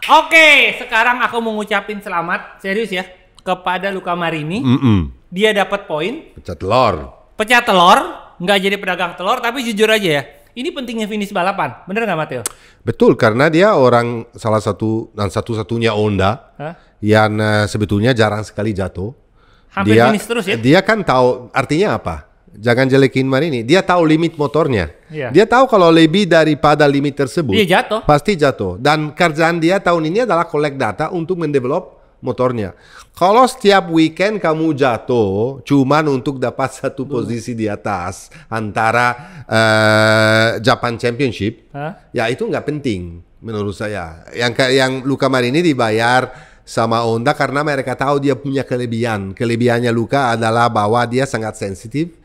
Oke, sekarang aku mau ngucapin selamat, serius ya, kepada Luca Marini. Dia dapat poin. Pecah telur, nggak jadi pedagang telur, tapi jujur aja ya, ini pentingnya finish balapan, bener nggak Matteo? Betul, karena dia orang salah satu dan satu-satunya Honda yang sebetulnya jarang sekali jatuh. Hampir finish terus ya? Dia kan tahu artinya apa. Jangan jelekin Marini. Dia tahu limit motornya. Iya. Dia tahu kalau lebih daripada limit tersebut, dia jatuh. Pasti jatuh. Dan kerjaan dia tahun ini adalah collect data untuk mendevelop motornya. Kalau setiap weekend kamu jatuh cuman untuk dapat satu posisi di atas antara Japan Championship, ya itu nggak penting menurut saya. Yang Luca Marini dibayar sama Honda karena mereka tahu dia punya kelebihan. Kelebihannya Luca adalah bahwa dia sangat sensitif.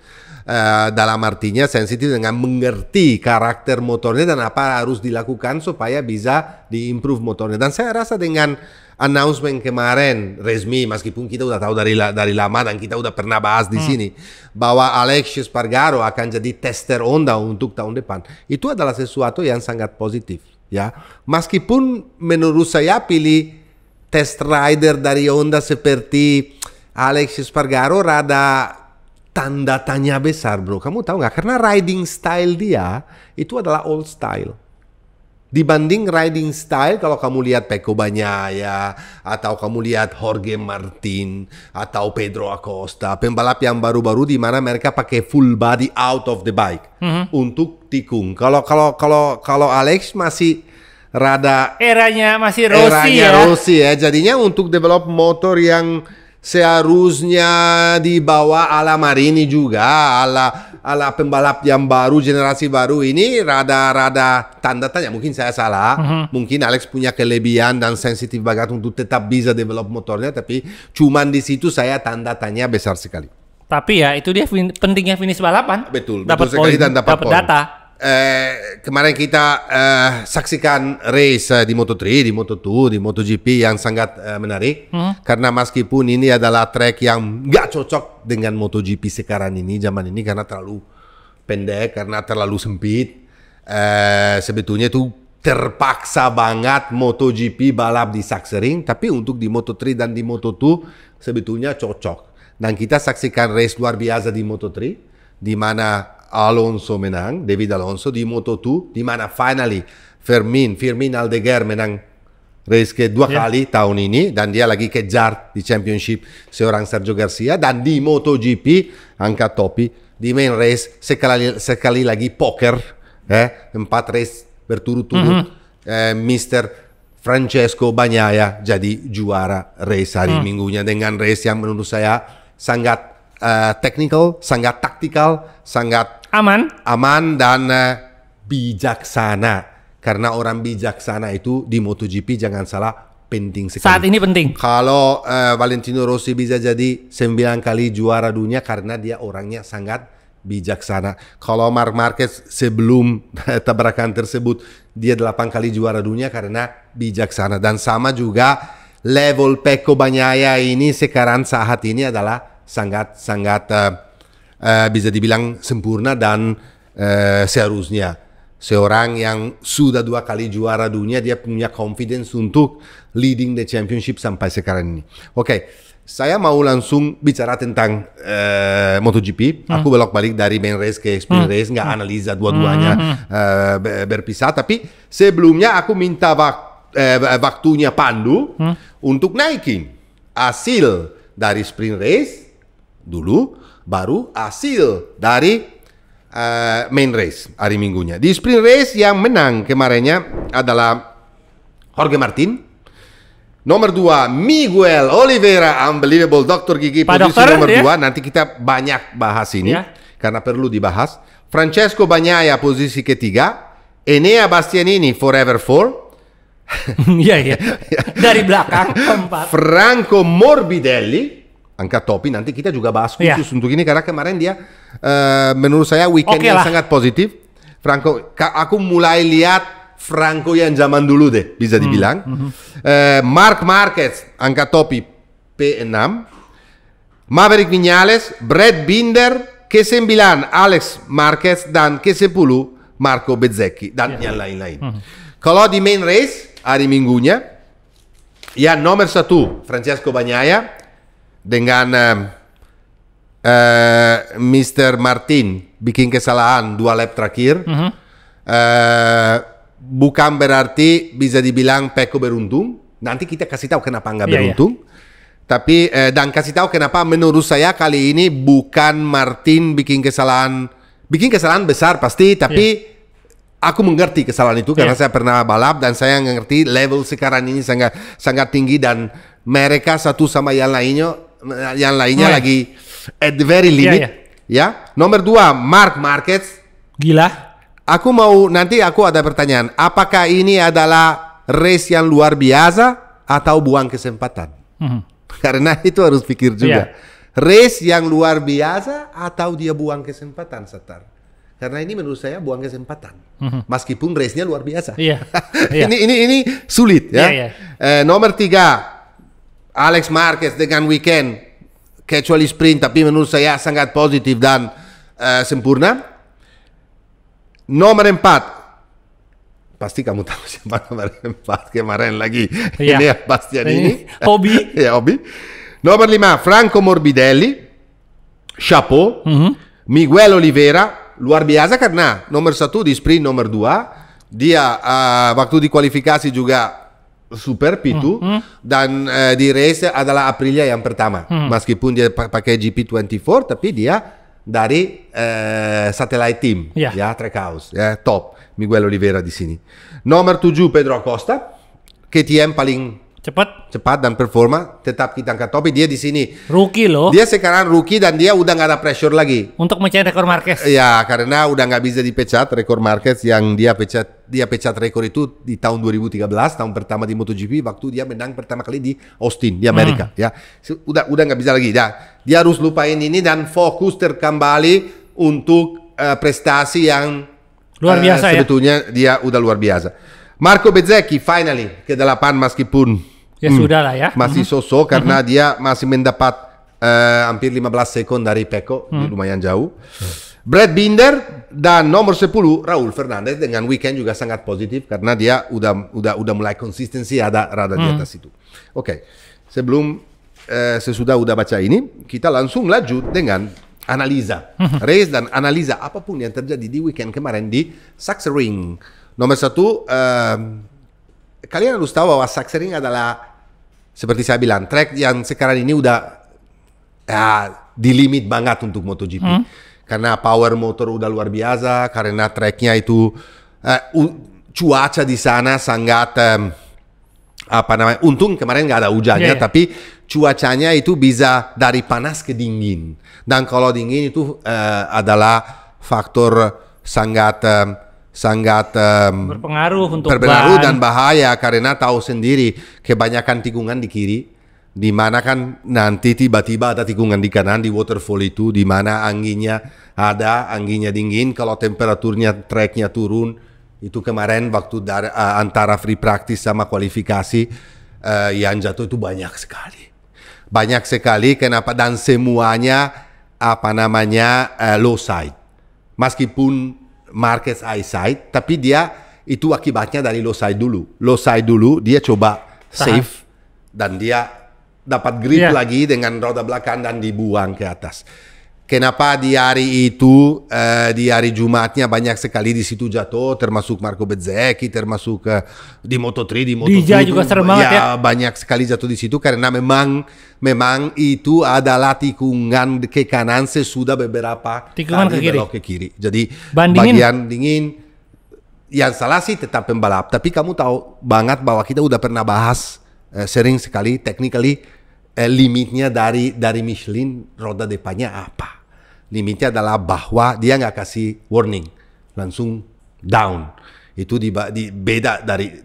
Dalam artinya sensitif dengan mengerti karakter motornya dan apa harus dilakukan supaya bisa diimprove motornya. Dan saya rasa dengan announcement kemarin resmi, meskipun kita udah tahu dari lama dan kita udah pernah bahas di sini bahwa Aleix Espargaro akan jadi tester Honda untuk tahun depan, itu adalah sesuatu yang sangat positif ya. Meskipun menurut saya pilih test rider dari Honda seperti Aleix Espargaro rada tanda tanya besar bro. Kamu tahu nggak? Karena riding style dia itu adalah old style. Dibanding riding style kalau kamu lihat Pecco Bagnaia atau kamu lihat Jorge Martin atau Pedro Acosta, pembalap yang baru-baru di mana mereka pakai full body out of the bike untuk tikung. Kalau Alex masih rada eranya masih Rossi ya. Jadinya untuk develop motor yang seharusnya dibawa ala Marini juga, ala pembalap yang baru, generasi baru ini rada tanda tanya. Mungkin saya salah, mungkin Alex punya kelebihan dan sensitif banget untuk tetap bisa develop motornya, tapi cuman di situ saya tanda tanya besar sekali. Tapi ya itu dia pentingnya finish balapan. Betul poin, sekali dan dapat data. Kemarin kita saksikan race di Moto3, di Moto2, di MotoGP yang sangat menarik karena meskipun ini adalah track yang nggak cocok dengan MotoGP sekarang ini, zaman ini, karena terlalu pendek, karena terlalu sempit. Sebetulnya itu terpaksa banget MotoGP balap di Sachsenring, tapi untuk di Moto3 dan di Moto2 sebetulnya cocok. Dan kita saksikan race luar biasa di Moto3 di mana Alonso menang, David Alonso, di Moto2 di mana finally Firmin Aldeguer menang race kedua kali tahun ini dan dia lagi kejar di championship seorang Sergio Garcia. Dan di MotoGP angkat topi di main race sekali lagi poker 4 race berturut-turut Mr. Francesco Bagnaia jadi juara race hari minggunya dengan race yang menurut saya sangat technical, sangat taktikal, sangat aman dan bijaksana. Karena orang bijaksana itu di MotoGP jangan salah penting sekali. Saat ini penting. Kalau Valentino Rossi bisa jadi 9 kali juara dunia karena dia orangnya sangat bijaksana. Kalau Marc Marquez sebelum tabrakan tersebut dia 8 kali juara dunia karena bijaksana. Dan sama juga level Pecco Bagnaia ini sekarang saat ini adalah sangat bisa dibilang sempurna dan seharusnya seorang yang sudah 2 kali juara dunia dia punya confidence untuk leading the championship sampai sekarang ini. Oke, saya mau langsung bicara tentang MotoGP. Aku belok balik dari main race ke sprint race, nggak analisa dua-duanya berpisah. Tapi sebelumnya aku minta waktunya Pandu untuk naikin hasil dari sprint race dulu, baru hasil dari main race hari minggunya. Di sprint race yang menang kemarinnya adalah Jorge Martin, nomor 2 Miguel Oliveira, unbelievable, Dr. Gigi posisi nomor 2. Nanti kita banyak bahas ini karena perlu dibahas. Francesco Bagnaia posisi ketiga, Enea Bastianini forever 4 dari belakang keempat, Franco Morbidelli angkat topi. Nanti kita juga bahas khusus untuk ini karena kemarin dia menurut saya weekendnya sangat positif. Franco, aku mulai lihat Franco yang zaman dulu deh bisa dibilang. Marc Marquez angkat topi P6, Maverick Viñales, Brad Binder, ke-9 Alex Marquez dan ke-10 Marco Bezzecchi dan yang lain-lain. Kalau di main race hari minggunya Ya, nomor 1 Francesco Bagnaia dengan Mr. Martin bikin kesalahan 2 lap terakhir. Bukan berarti bisa dibilang Pecco beruntung. Nanti kita kasih tahu kenapa nggak beruntung. Tapi dan kasih tahu kenapa menurut saya kali ini bukan Martin bikin kesalahan besar pasti, tapi aku mengerti kesalahan itu karena saya pernah balap dan saya mengerti level sekarang ini sangat tinggi dan mereka satu sama yang lainnya lagi at the very limit. Ya. Nomor 2 Marc Marquez. Gila. Aku ada pertanyaan. Apakah ini adalah race yang luar biasa atau buang kesempatan? Karena itu harus pikir juga. Race yang luar biasa atau dia buang kesempatan, Satar? Karena ini menurut saya buang kesempatan. Meskipun race-nya luar biasa. Ini sulit ya. Nomor 3 Alex Marquez dengan weekend kecuali sprint, tapi menurut saya sangat positif dan sempurna. Nomor 4 pasti kamu tahu siapa nomor 4 kemarin lagi. Ini Bastian ini. Hobi. Hobi. Nomor 5 Franco Morbidelli. Chapeau. Miguel Oliveira. Luar biasa karena nomor 1 di sprint, nomor 2 dia waktu di kualifikasi juga super P2 dan di race adalah Aprilia yang pertama. Meskipun dia pakai GP24 tapi dia dari satellite team ya Trackhouse top Miguel Oliveira di sini. Nomor 7 Pedro Acosta, KTM paling cepat dan performa tetap kita angkat topi. Dia di sini rookie loh. Dia sekarang rookie dan dia udah nggak ada pressure lagi untuk mencari rekor Marquez. Ya karena udah nggak bisa dipecat rekor Marquez yang dia pecat rekor itu di tahun 2013, tahun pertama di MotoGP waktu dia menang pertama kali di Austin di Amerika. Ya udah nggak bisa lagi. Dia harus lupain ini dan fokus kembali untuk prestasi yang luar biasa. Sebetulnya dia udah luar biasa. Marco Bezzecchi finally ke 8 meskipun sudah lah ya. Masih sosok karena dia masih mendapat hampir 15 sekon dari Pecco, lumayan jauh. Brad Binder dan nomor 10 Raul Fernandez dengan weekend juga sangat positif karena dia udah mulai konsistensi ada rada di atas itu. Oke. Sebelum sesudah udah baca ini, kita langsung lanjut dengan analisa race dan analisa apapun yang terjadi di weekend kemarin di Sachsenring. Nomor 1 kalian harus tahu bahwa Sachsenring adalah seperti saya bilang, track yang sekarang ini udah di limit banget untuk MotoGP. Karena power motor udah luar biasa, karena tracknya itu cuaca di sana sangat untung kemarin nggak ada hujannya, tapi cuacanya itu bisa dari panas ke dingin. Dan kalau dingin itu adalah faktor sangat berpengaruh untuk dan bahaya karena tahu sendiri kebanyakan tikungan di kiri, di mana kan nanti tiba-tiba ada tikungan di kanan di waterfall itu, di mana anginnya dingin, kalau temperaturnya tracknya turun. Itu kemarin waktu antara free practice sama kualifikasi yang jatuh itu banyak sekali. Kenapa? Dan semuanya low side, meskipun Marquez high side, tapi dia itu akibatnya dari low side dulu dia coba safe dan dia dapat grip lagi dengan roda belakang dan dibuang ke atas. Kenapa di hari itu di hari Jumatnya banyak sekali di situ jatuh, termasuk Marco Bezzecchi, termasuk di Moto3, di Moto2 juga serem banget ya. Banyak sekali jatuh di situ karena memang itu adalah tikungan ke kanan sesudah beberapa tikungan kali belok ke kiri. Jadi bagian dingin yang salah sih tetap pembalap, tapi kamu tahu banget bahwa kita udah pernah bahas sering sekali technically limitnya dari Michelin roda depannya apa. Limitnya adalah bahwa dia nggak kasih warning, langsung down. Itu beda dari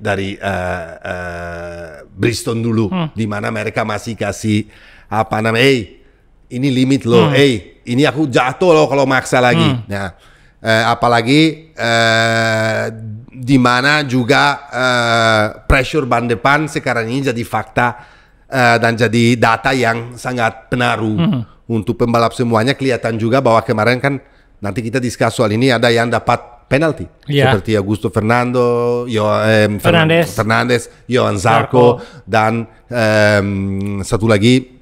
Bridgestone dulu, di mana mereka masih kasih ini limit loh, ini aku jatuh loh kalau maksa lagi. Nah, apalagi di mana juga pressure ban depan sekarang ini jadi fakta dan jadi data yang sangat pengaruh untuk pembalap semuanya. Kelihatan juga bahwa kemarin kan nanti kita diskus soal ini, ada yang dapat penalti. Seperti Augusto Fernando, Fernandes, Johan Zarco, dan satu lagi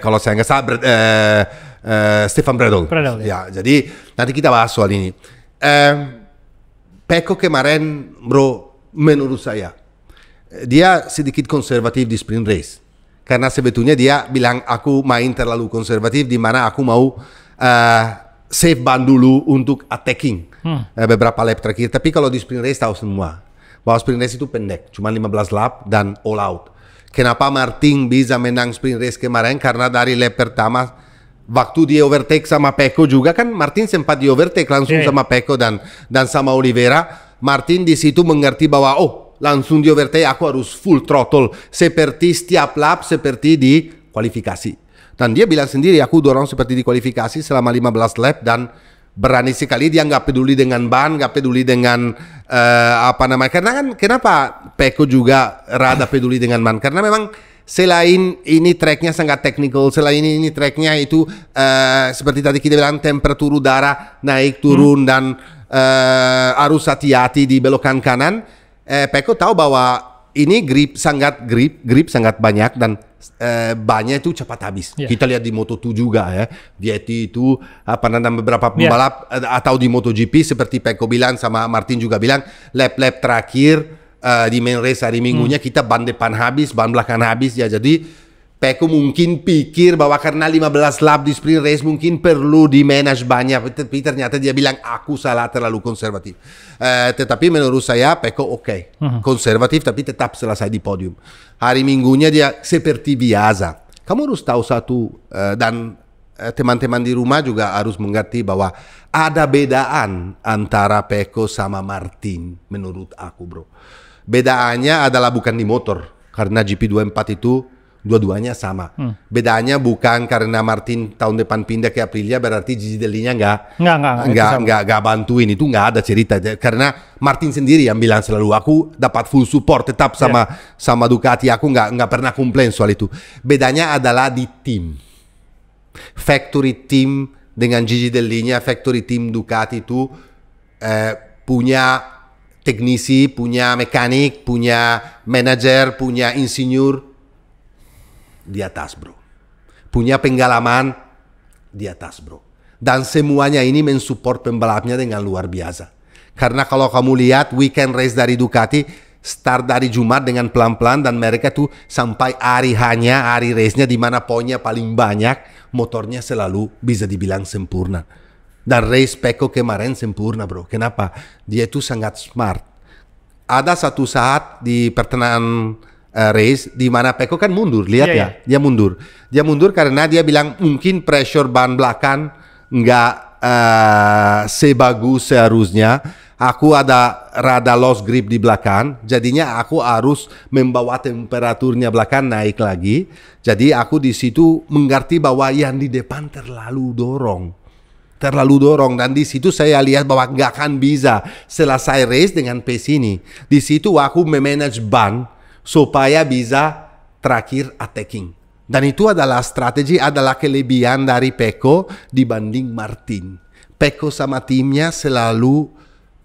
kalau saya nggak salah Stefan Bradl. Ya, jadi nanti kita bahas soal ini. Pecco kemarin, bro, menurut saya dia sedikit konservatif di sprint race. Karena sebetulnya dia bilang aku main terlalu konservatif, di mana aku mau save ban dulu untuk attacking beberapa lap terakhir. Tapi kalau di sprint race tahu semua bahwa sprint race itu pendek, cuma 15 lap dan all out. Kenapa Martin bisa menang sprint race kemarin? Karena dari lap pertama waktu dia overtake sama Pecco juga kan Martin sempat di overtake langsung sama Pecco dan sama Oliveira. Martin di situ mengerti bahwa langsung di overtake aku harus full throttle seperti setiap lap seperti di kualifikasi. Dan dia bilang sendiri aku dorong seperti di kualifikasi selama 15 lap dan berani sekali dia nggak peduli dengan ban, nggak peduli dengan karena kan kenapa Pecco juga rada peduli dengan ban karena memang selain ini tracknya sangat technical, selain ini tracknya itu seperti tadi kita bilang temperatur udara naik turun dan harus hati-hati di belokan kanan. Pecco tahu bahwa ini grip sangat banyak dan bannya itu cepat habis. Kita lihat di Moto2 juga ya. Vietti itu beberapa pembalap atau di MotoGP seperti Pecco bilang sama Martin juga bilang lap-lap terakhir di main race hari minggunya kita ban depan habis, ban belakang habis ya. Jadi Pecco mungkin pikir bahwa karena 15 lap di sprint race mungkin perlu di manage banyak, tapi ternyata dia bilang aku salah terlalu konservatif. Tetapi menurut saya Pecco konservatif tapi tetap selesai di podium. Hari minggunya dia seperti biasa. Kamu harus tahu satu dan teman-teman di rumah juga harus mengerti bahwa ada bedaan antara Pecco sama Martin menurut aku, bro. Bedaannya adalah bukan di motor, karena GP24 itu dua-duanya sama. Bedanya bukan karena Martin tahun depan pindah ke Aprilia berarti Gigi Dell'Igna nggak bantuin, itu nggak ada cerita. Karena Martin sendiri yang bilang selalu aku dapat full support tetap sama Ducati, aku nggak pernah komplain soal itu. Bedanya adalah di tim, factory team dengan Gigi Dell'Igna, factory team Ducati itu punya teknisi, punya mekanik, punya manajer, punya insinyur di atas, bro. Punya pengalaman di atas, bro. Dan semuanya ini mensupport pembalapnya dengan luar biasa. Karena kalau kamu lihat weekend race dari Ducati, start dari Jumat dengan pelan-pelan dan mereka tuh sampai hari race-nya di mana poinnya paling banyak, motornya selalu bisa dibilang sempurna. Dan race Pecco kemarin sempurna, bro. Kenapa? Dia itu sangat smart. Ada satu saat di pertengahan race di mana Pecco kan mundur, lihat dia mundur. Dia mundur karena dia bilang mungkin pressure ban belakang nggak sebagus seharusnya. Aku ada rada lost grip di belakang, jadinya aku harus membawa temperaturnya belakang naik lagi. Jadi aku di situ mengerti bahwa yang di depan terlalu dorong dan di situ saya lihat bahwa nggak akan bisa selesai race dengan pace ini. Di situ aku memanage ban supaya bisa terakhir attacking. Dan itu adalah strategi, adalah kelebihan dari Pecco dibanding Martin. Pecco sama timnya selalu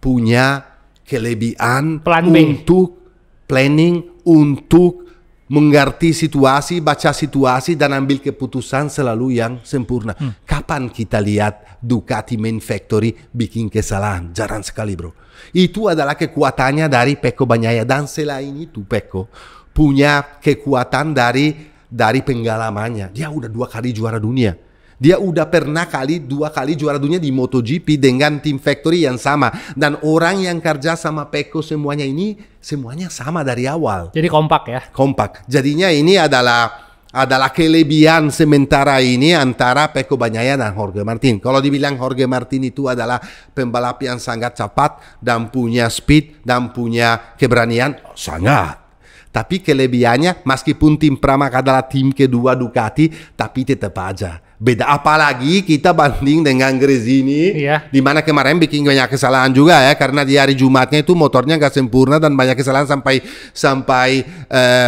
punya kelebihan untuk planning, untuk mengerti situasi, baca situasi, dan ambil keputusan selalu yang sempurna. Kapan kita lihat Ducati main factory bikin kesalahan? Jarang sekali, bro. Itu adalah kekuatannya dari Pecco Bagnaia. Dan selain itu Pecco punya kekuatan dari pengalamannya. Dia udah 2 kali juara dunia. Dia udah pernah 2 kali juara dunia di MotoGP dengan tim factory yang sama. Dan orang yang kerja sama Pecco semuanya sama dari awal. Jadi kompak ya? Kompak. Jadinya ini adalah kelebihan sementara ini antara Pecco Bagnaia dan Jorge Martin. Kalau dibilang Jorge Martin itu adalah pembalap yang sangat cepat dan punya speed dan punya keberanian, sangat. Tapi kelebihannya meskipun tim Pramac adalah tim kedua Ducati, tapi tetap aja beda. Apalagi kita banding dengan Gresini, di mana kemarin bikin banyak kesalahan juga ya, karena di hari Jumatnya itu motornya nggak sempurna dan banyak kesalahan sampai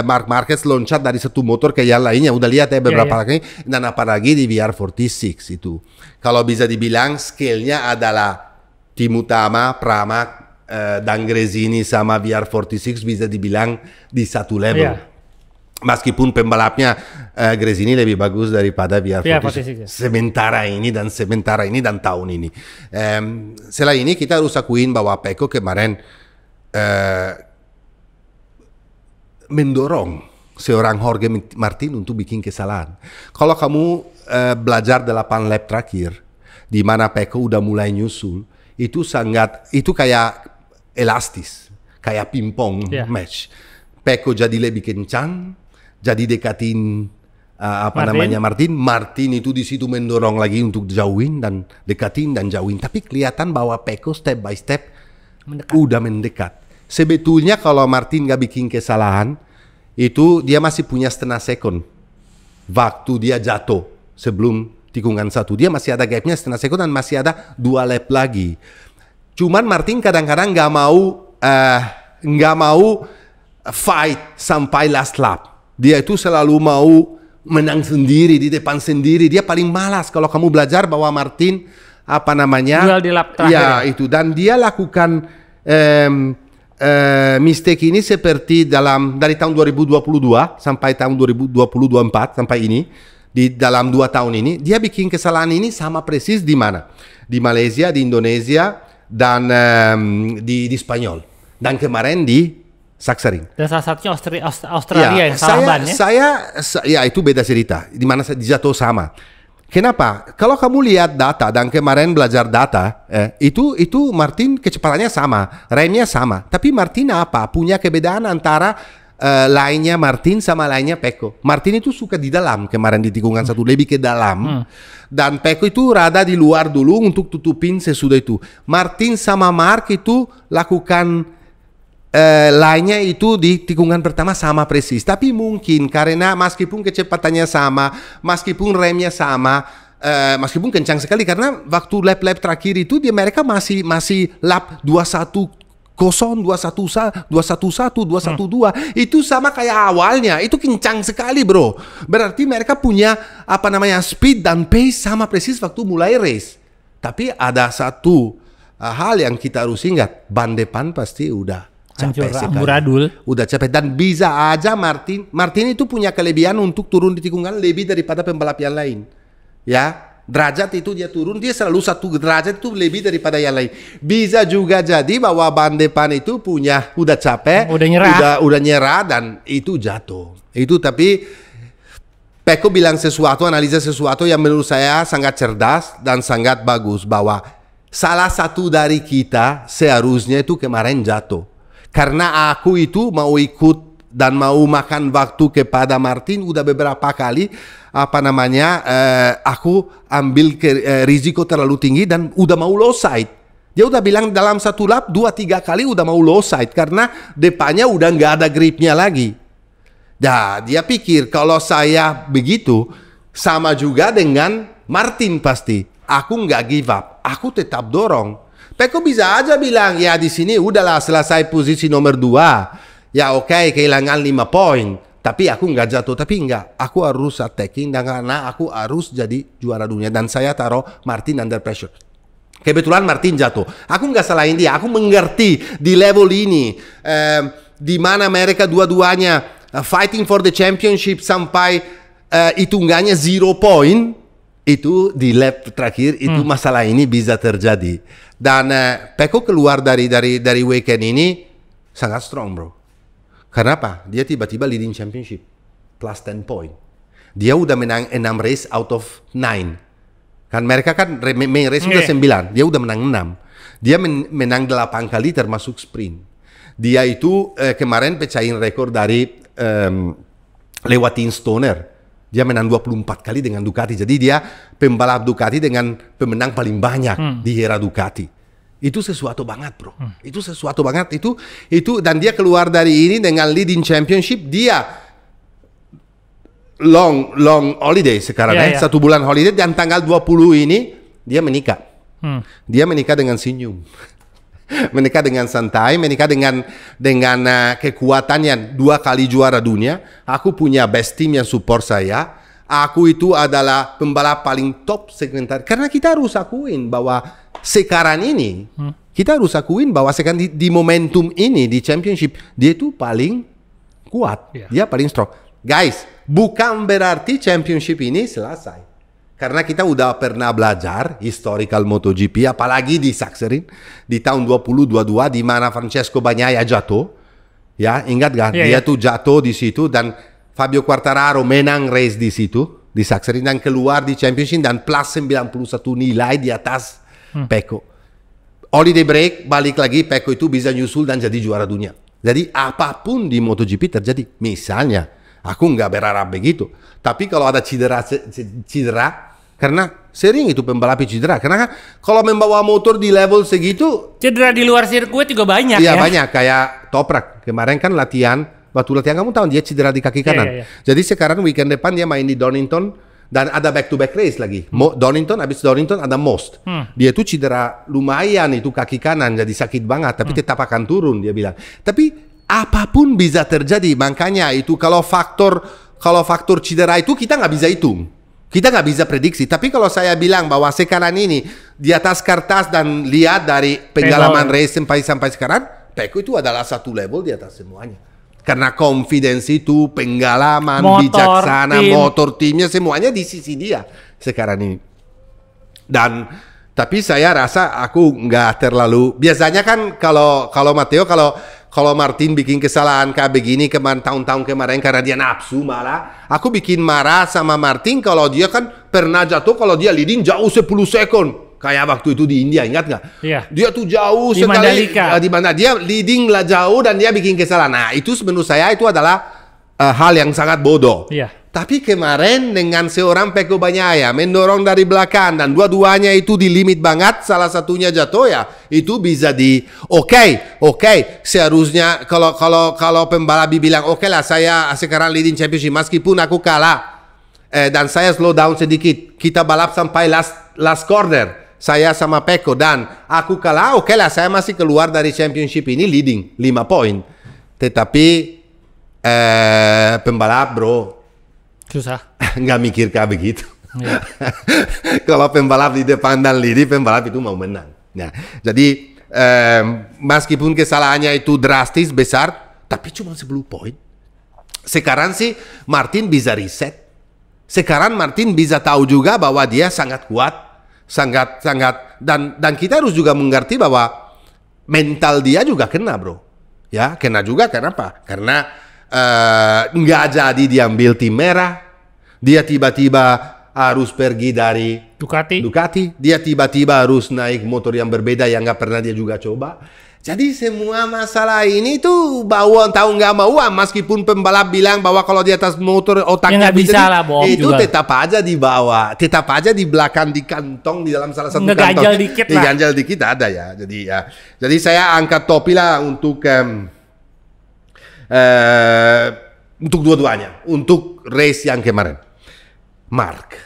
Marc Marquez loncat dari satu motor ke yang lainnya. Udah lihat ya beberapa kali. Dan apalagi di VR46 itu, kalau bisa dibilang scale-nya adalah tim utama Pramac dan Gresini sama VR46 bisa dibilang di satu level. Meskipun pembalapnya Gresini lebih bagus daripada VR46 sementara ini dan tahun ini. Setelah ini kita harus akuin bahwa Pecco kemarin mendorong seorang Jorge Martin untuk bikin kesalahan. Kalau kamu belajar 8 lap terakhir, di mana Pecco udah mulai nyusul, itu kayak elastis, kayak pingpong match. Pecco jadi lebih kencang, jadi dekatin Martin. Martin itu di situ mendorong lagi untuk jauhin dan dekatin dan jauhin. Tapi kelihatan bahwa Pecco step by step udah mendekat. Sebetulnya kalau Martin nggak bikin kesalahan, itu dia masih punya setengah sekund. Waktu dia jatuh sebelum tikungan 1, dia masih ada gapnya setengah sekund dan masih ada 2 lap lagi. Cuman Martin kadang-kadang nggak mau fight sampai last lap. Dia itu selalu mau menang sendiri di depan sendiri. Dia paling malas kalau kamu belajar bahwa Martin duel di lap terakhir. Ya itu, dan dia lakukan mistake ini seperti dari tahun 2022 sampai tahun 2024 sampai ini, di dalam 2 tahun ini dia bikin kesalahan ini sama persis di mana? Di Malaysia, di Indonesia, dan di Spanyol, dan kemarin di Sachsenring. Dan salah satunya Australia yang salah ban ya. Itu beda cerita, di mana jatuh sama. Kenapa? Kalau kamu lihat data dan kemarin belajar data, itu Martin kecepatannya sama, remnya sama. Tapi Martin punya kebedaan antara lainnya Martin sama lainnya Pecco. Martin itu suka di dalam kemarin di tikungan 1, lebih ke dalam. Dan Pecco itu rada di luar dulu untuk tutupin sesudah itu. Martin sama Mark itu lakukan lainnya itu di tikungan pertama sama persis, tapi mungkin karena meskipun kecepatannya sama, meskipun remnya sama, meskipun kencang sekali, karena waktu lap-lap terakhir itu mereka masih lap 21.0, 21.1, 21.2 itu sama kayak awalnya, itu kencang sekali bro. Berarti mereka punya speed dan pace sama persis waktu mulai race. Tapi ada satu hal yang kita harus ingat, ban depan pasti udah capek sekali. Udah capek, dan bisa aja Martin itu punya kelebihan untuk turun di tikungan lebih daripada pembalap yang lain. Ya, derajat itu dia turun, dia selalu 1 derajat itu lebih daripada yang lain. Bisa juga jadi bahwa ban depan itu udah capek, udah nyerah dan itu jatuh. Itu tapi Pecco bilang analisa sesuatu yang menurut saya sangat cerdas dan sangat bagus, bahwa salah satu dari kita seharusnya itu kemarin jatuh. Karena aku itu mau ikut dan mau makan waktu kepada Martin udah beberapa kali, aku ambil risiko terlalu tinggi dan udah mau low side. Dia udah bilang dalam 1 lap 2-3 kali udah mau low side karena depannya udah nggak ada gripnya lagi. Nah, dia pikir kalau saya begitu sama juga dengan Martin pasti. Aku nggak give up, aku tetap dorong. Pecco bisa aja bilang, ya di sini udahlah selesai posisi nomor 2. Ya oke, kehilangan 5 poin. Tapi aku nggak jatuh, tapi enggak. Aku harus attacking dan karena aku harus jadi juara dunia. Dan saya taruh Martin under pressure. Kebetulan Martin jatuh. Aku nggak salahin dia, aku mengerti di level ini. Di mana mereka dua-duanya fighting for the championship sampai hitungannya 0 poin. Itu di lap terakhir itu masalah ini bisa terjadi. Dan Pecco keluar dari weekend ini sangat strong bro. Kenapa? Dia tiba-tiba leading championship plus 10 point. Dia udah menang 6 race out of 9. Kan mereka kan main race udah 9. Dia udah menang 6. Dia menang 8 kali termasuk sprint. Dia itu kemarin pecahin rekor dari lewatin Stoner. Dia menang 24 kali dengan Ducati. Jadi dia pembalap Ducati dengan pemenang paling banyak di era Ducati. Itu sesuatu banget, bro. Itu sesuatu banget. Itu dan dia keluar dari ini dengan leading championship. Dia long holiday sekarang, 1 bulan holiday, dan tanggal 20 ini dia menikah. Dia menikah dengan senyum. Menikah dengan santai, menikah dengan kekuatannya 2 kali juara dunia. Aku punya best team yang support saya. Aku itu adalah pembalap paling top segmentar. Karena kita harus akuin bahwa sekarang ini kita harus akuin bahwa sekarang di momentum ini di championship dia itu paling kuat, dia paling strong. Guys, bukan berarti championship ini selesai. Karena kita udah pernah belajar historical MotoGP, apalagi di Sachsenring di tahun 2022 di mana Francesco Bagnaia jatuh. Ya, ingat gak? Dia tuh jatuh di situ dan Fabio Quartararo menang race di situ di Sachsenring dan keluar di championship dan plus 91 nilai di atas Pecco. Holiday break, balik lagi, Pecco itu bisa nyusul dan jadi juara dunia. Jadi apapun di MotoGP terjadi. Misalnya, aku nggak berharap begitu. Tapi kalau ada cedera, karena sering itu pembalap cedera. Karena kalau membawa motor di level segitu, cedera di luar sirkuit juga banyak ya. Iya banyak, kayak Toprak. Kemarin kan waktu latihan kamu tahu dia cedera di kaki kanan. Jadi sekarang weekend depan dia main di Donington dan ada back-to-back race lagi. Habis Donington ada Most. Dia itu cedera lumayan itu kaki kanan, jadi sakit banget. Tapi tetap akan turun dia bilang. Tapi apapun bisa terjadi. Makanya itu kalau faktor cedera itu kita nggak bisa hitung. Kita nggak bisa prediksi, tapi kalau saya bilang bahwa sekarang ini di atas kertas dan lihat dari pengalaman race sampai sekarang, Pecco itu adalah satu level di atas semuanya. Karena confidence itu, pengalaman, bijaksana, motor timnya semuanya di sisi dia sekarang ini. Dan tapi saya rasa aku nggak terlalu. Biasanya kan kalau Matteo kalau Martin bikin kesalahan kayak begini tahun-tahun kemarin karena dia nafsu malah. Aku bikin marah sama Martin kalau dia kan pernah jatuh kalau dia leading jauh 10 second. Kayak waktu itu di India, ingat nggak? Iya. Dia tuh jauh di sekali. Di mana dia leading lah jauh dan dia bikin kesalahan. Nah itu menurut saya itu adalah hal yang sangat bodoh. Iya. Tapi kemarin dengan seorang Pecco Bagnaia mendorong dari belakang dan dua-duanya itu di limit banget, salah satunya jatuh ya, itu bisa Oke, seharusnya kalau pembalap bilang oke lah saya sekarang leading championship meskipun aku kalah dan saya slow down sedikit, kita balap sampai last corner, saya sama Pecco dan aku kalah, oke lah saya masih keluar dari championship ini leading 5 poin. Tetapi pembalap bro susah. Nggak mikir kayak begitu. Kalau pembalap di depan dan leading, pembalap itu mau menang. Nah, jadi meskipun kesalahannya itu drastis besar, tapi cuma 10 poin. Sekarang sih Martin bisa reset. Sekarang Martin bisa tahu juga bahwa dia sangat kuat, sangat dan kita harus juga mengerti bahwa mental dia juga kena bro. Ya, kena juga kenapa? Karena nggak jadi diambil tim merah, dia tiba-tiba harus pergi dari Ducati, dia tiba-tiba harus naik motor yang berbeda yang nggak pernah dia juga coba. Jadi semua masalah ini tuh bawa tahu nggak mau, meskipun pembalap bilang bahwa kalau di atas motor otaknya bisa lah, itu juga. Tetap aja di bawah, tetap aja di belakang di kantong di dalam salah satu kantong, diganjal dikit ada ya. Jadi saya angkat topi lah untuk dua-duanya, untuk race yang kemarin. Marc,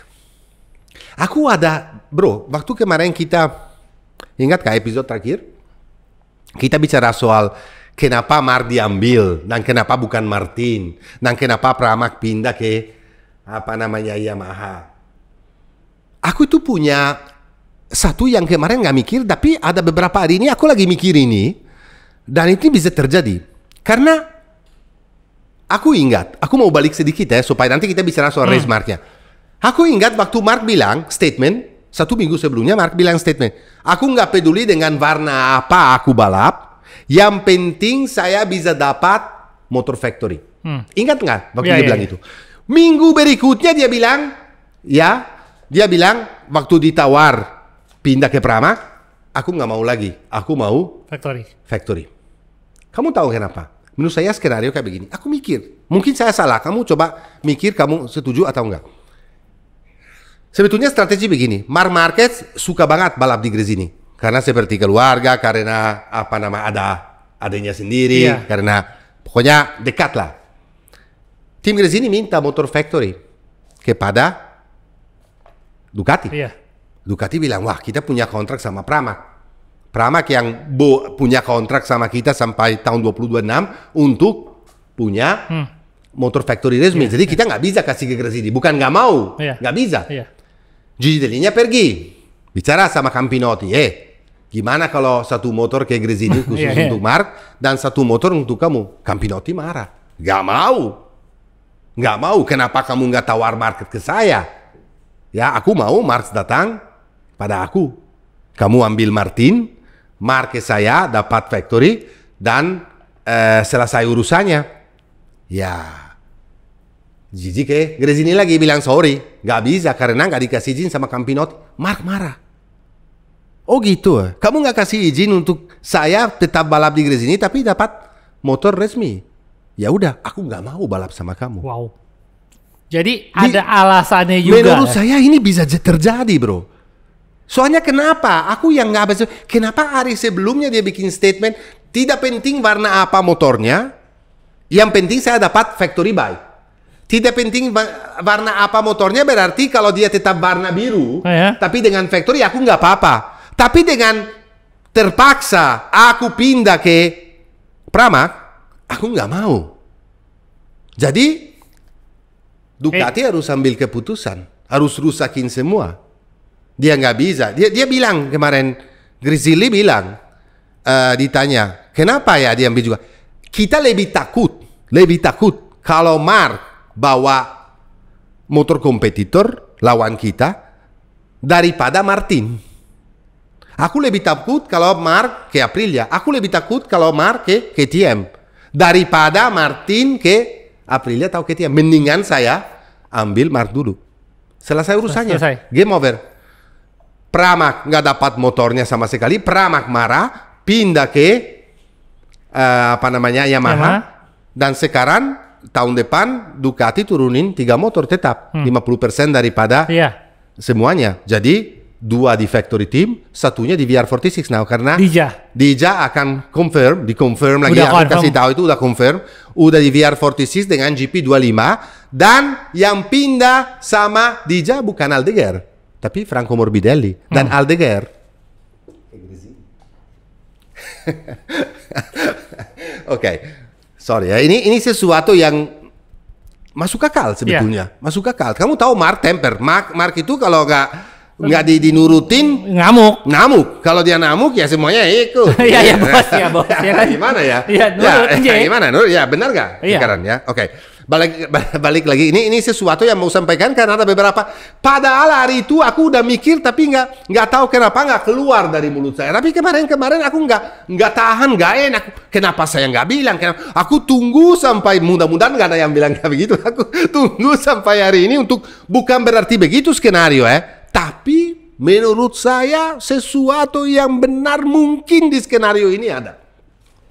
aku ada bro, waktu kemarin kita ingat kayak episode terakhir kita bicara soal kenapa Marc diambil dan kenapa bukan Martin dan kenapa Pramac pindah ke Yamaha. Aku itu punya satu yang kemarin nggak mikir, tapi ada beberapa hari ini aku lagi mikir ini dan itu bisa terjadi karena aku ingat, aku mau balik sedikit ya supaya nanti kita bicara soal race Marc-nya. Aku ingat waktu Marc bilang statement 1 minggu sebelumnya, Marc bilang statement, aku nggak peduli dengan warna apa aku balap, yang penting saya bisa dapat motor factory. Ingat nggak waktu dia bilang itu? Minggu berikutnya dia bilang waktu ditawar pindah ke Pramac, aku nggak mau lagi, aku mau factory. Kamu tahu kenapa? Menurut saya skenario kayak begini. Aku mikir, mungkin saya salah. Kamu coba mikir, kamu setuju atau enggak? Sebetulnya strategi begini. Marc Marquez suka banget balap di Gresini. Karena seperti keluarga, karena ada adanya sendiri, karena pokoknya dekat lah. Tim Gresini minta motor factory kepada Ducati. Ducati bilang, wah kita punya kontrak sama Pramac. Pramac yang punya kontrak sama kita sampai tahun 2026 untuk punya motor factory resmi. Jadi kita nggak bisa kasih ke Gresini. Bukan nggak mau, nggak bisa. Gigi Dell'Igna pergi bicara sama Campinotti. Gimana kalau satu motor kayak Gresini khusus untuk Mark dan satu motor untuk kamu? Campinotti marah. Gak mau. Kenapa kamu nggak tawar market ke saya? Ya, aku mau Mark datang pada aku. Kamu ambil Martin, Mark ke saya, dapat factory, dan selesai urusannya. Ya, Gigi ke Gresini lagi bilang sorry. Gak bisa karena gak dikasih izin sama Campinotti. Mark marah. Oh gitu, kamu nggak kasih izin untuk saya tetap balap di Gresini tapi dapat motor resmi. Ya udah, aku nggak mau balap sama kamu. Wow. Jadi ada alasannya juga. Menurut saya ini bisa terjadi, bro. Soalnya kenapa? Aku yang nggak bisa. Kenapa hari sebelumnya dia bikin statement tidak penting warna apa motornya, yang penting saya dapat factory buy. Tidak penting warna apa motornya, berarti kalau dia tetap warna biru, tapi dengan factory aku nggak apa-apa. Tapi dengan terpaksa aku pindah ke Pramac, aku nggak mau. Jadi Ducati harus ambil keputusan, harus rusakin semua. Dia nggak bisa. Dia bilang kemarin, Grilli bilang, ditanya, kenapa ya dia ambil juga? Kita lebih takut kalau Mark bawa motor kompetitor lawan kita daripada Martin. Aku lebih takut kalau Mark ke Aprilia. Aku lebih takut kalau Mark ke KTM daripada Martin ke Aprilia atau KTM. Mendingan saya ambil Mark dulu. Selesai urusannya. Game over. Pramac nggak dapat motornya sama sekali. Pramac marah, pindah ke Yamaha. Dan sekarang tahun depan Ducati turunin 3 motor tetap 50% daripada semuanya. Jadi 2 di factory team, satunya di VR46 now karena Dija akan dikonfirm lagi, aku kasih tahu itu udah confirm, udah di VR46 dengan GP25, dan yang pindah sama Dija bukan Aldeguer tapi Franco Morbidelli dan Aldeguer. Oke, sorry ya, ini sesuatu yang masuk akal sebetulnya, masuk akal. Kamu tahu Mark temper, Mark itu kalau nggak dinurutin ngamuk. Kalau dia ngamuk ya semuanya ikut. Iya bos ya kan. Gimana ya? Gimana? Ya benar nggak sekarang ya? Oke. Balik lagi. Ini sesuatu yang mau sampaikan karena ada beberapa. Padahal hari itu aku udah mikir tapi nggak tahu kenapa nggak keluar dari mulut saya. Tapi kemarin aku nggak tahan, nggak enak. Kenapa saya nggak bilang? Aku tunggu sampai mudah-mudahan nggak ada yang bilang kayak begitu. Aku tunggu sampai hari ini untuk bukan berarti begitu skenario Tapi menurut saya sesuatu yang benar mungkin di skenario ini ada.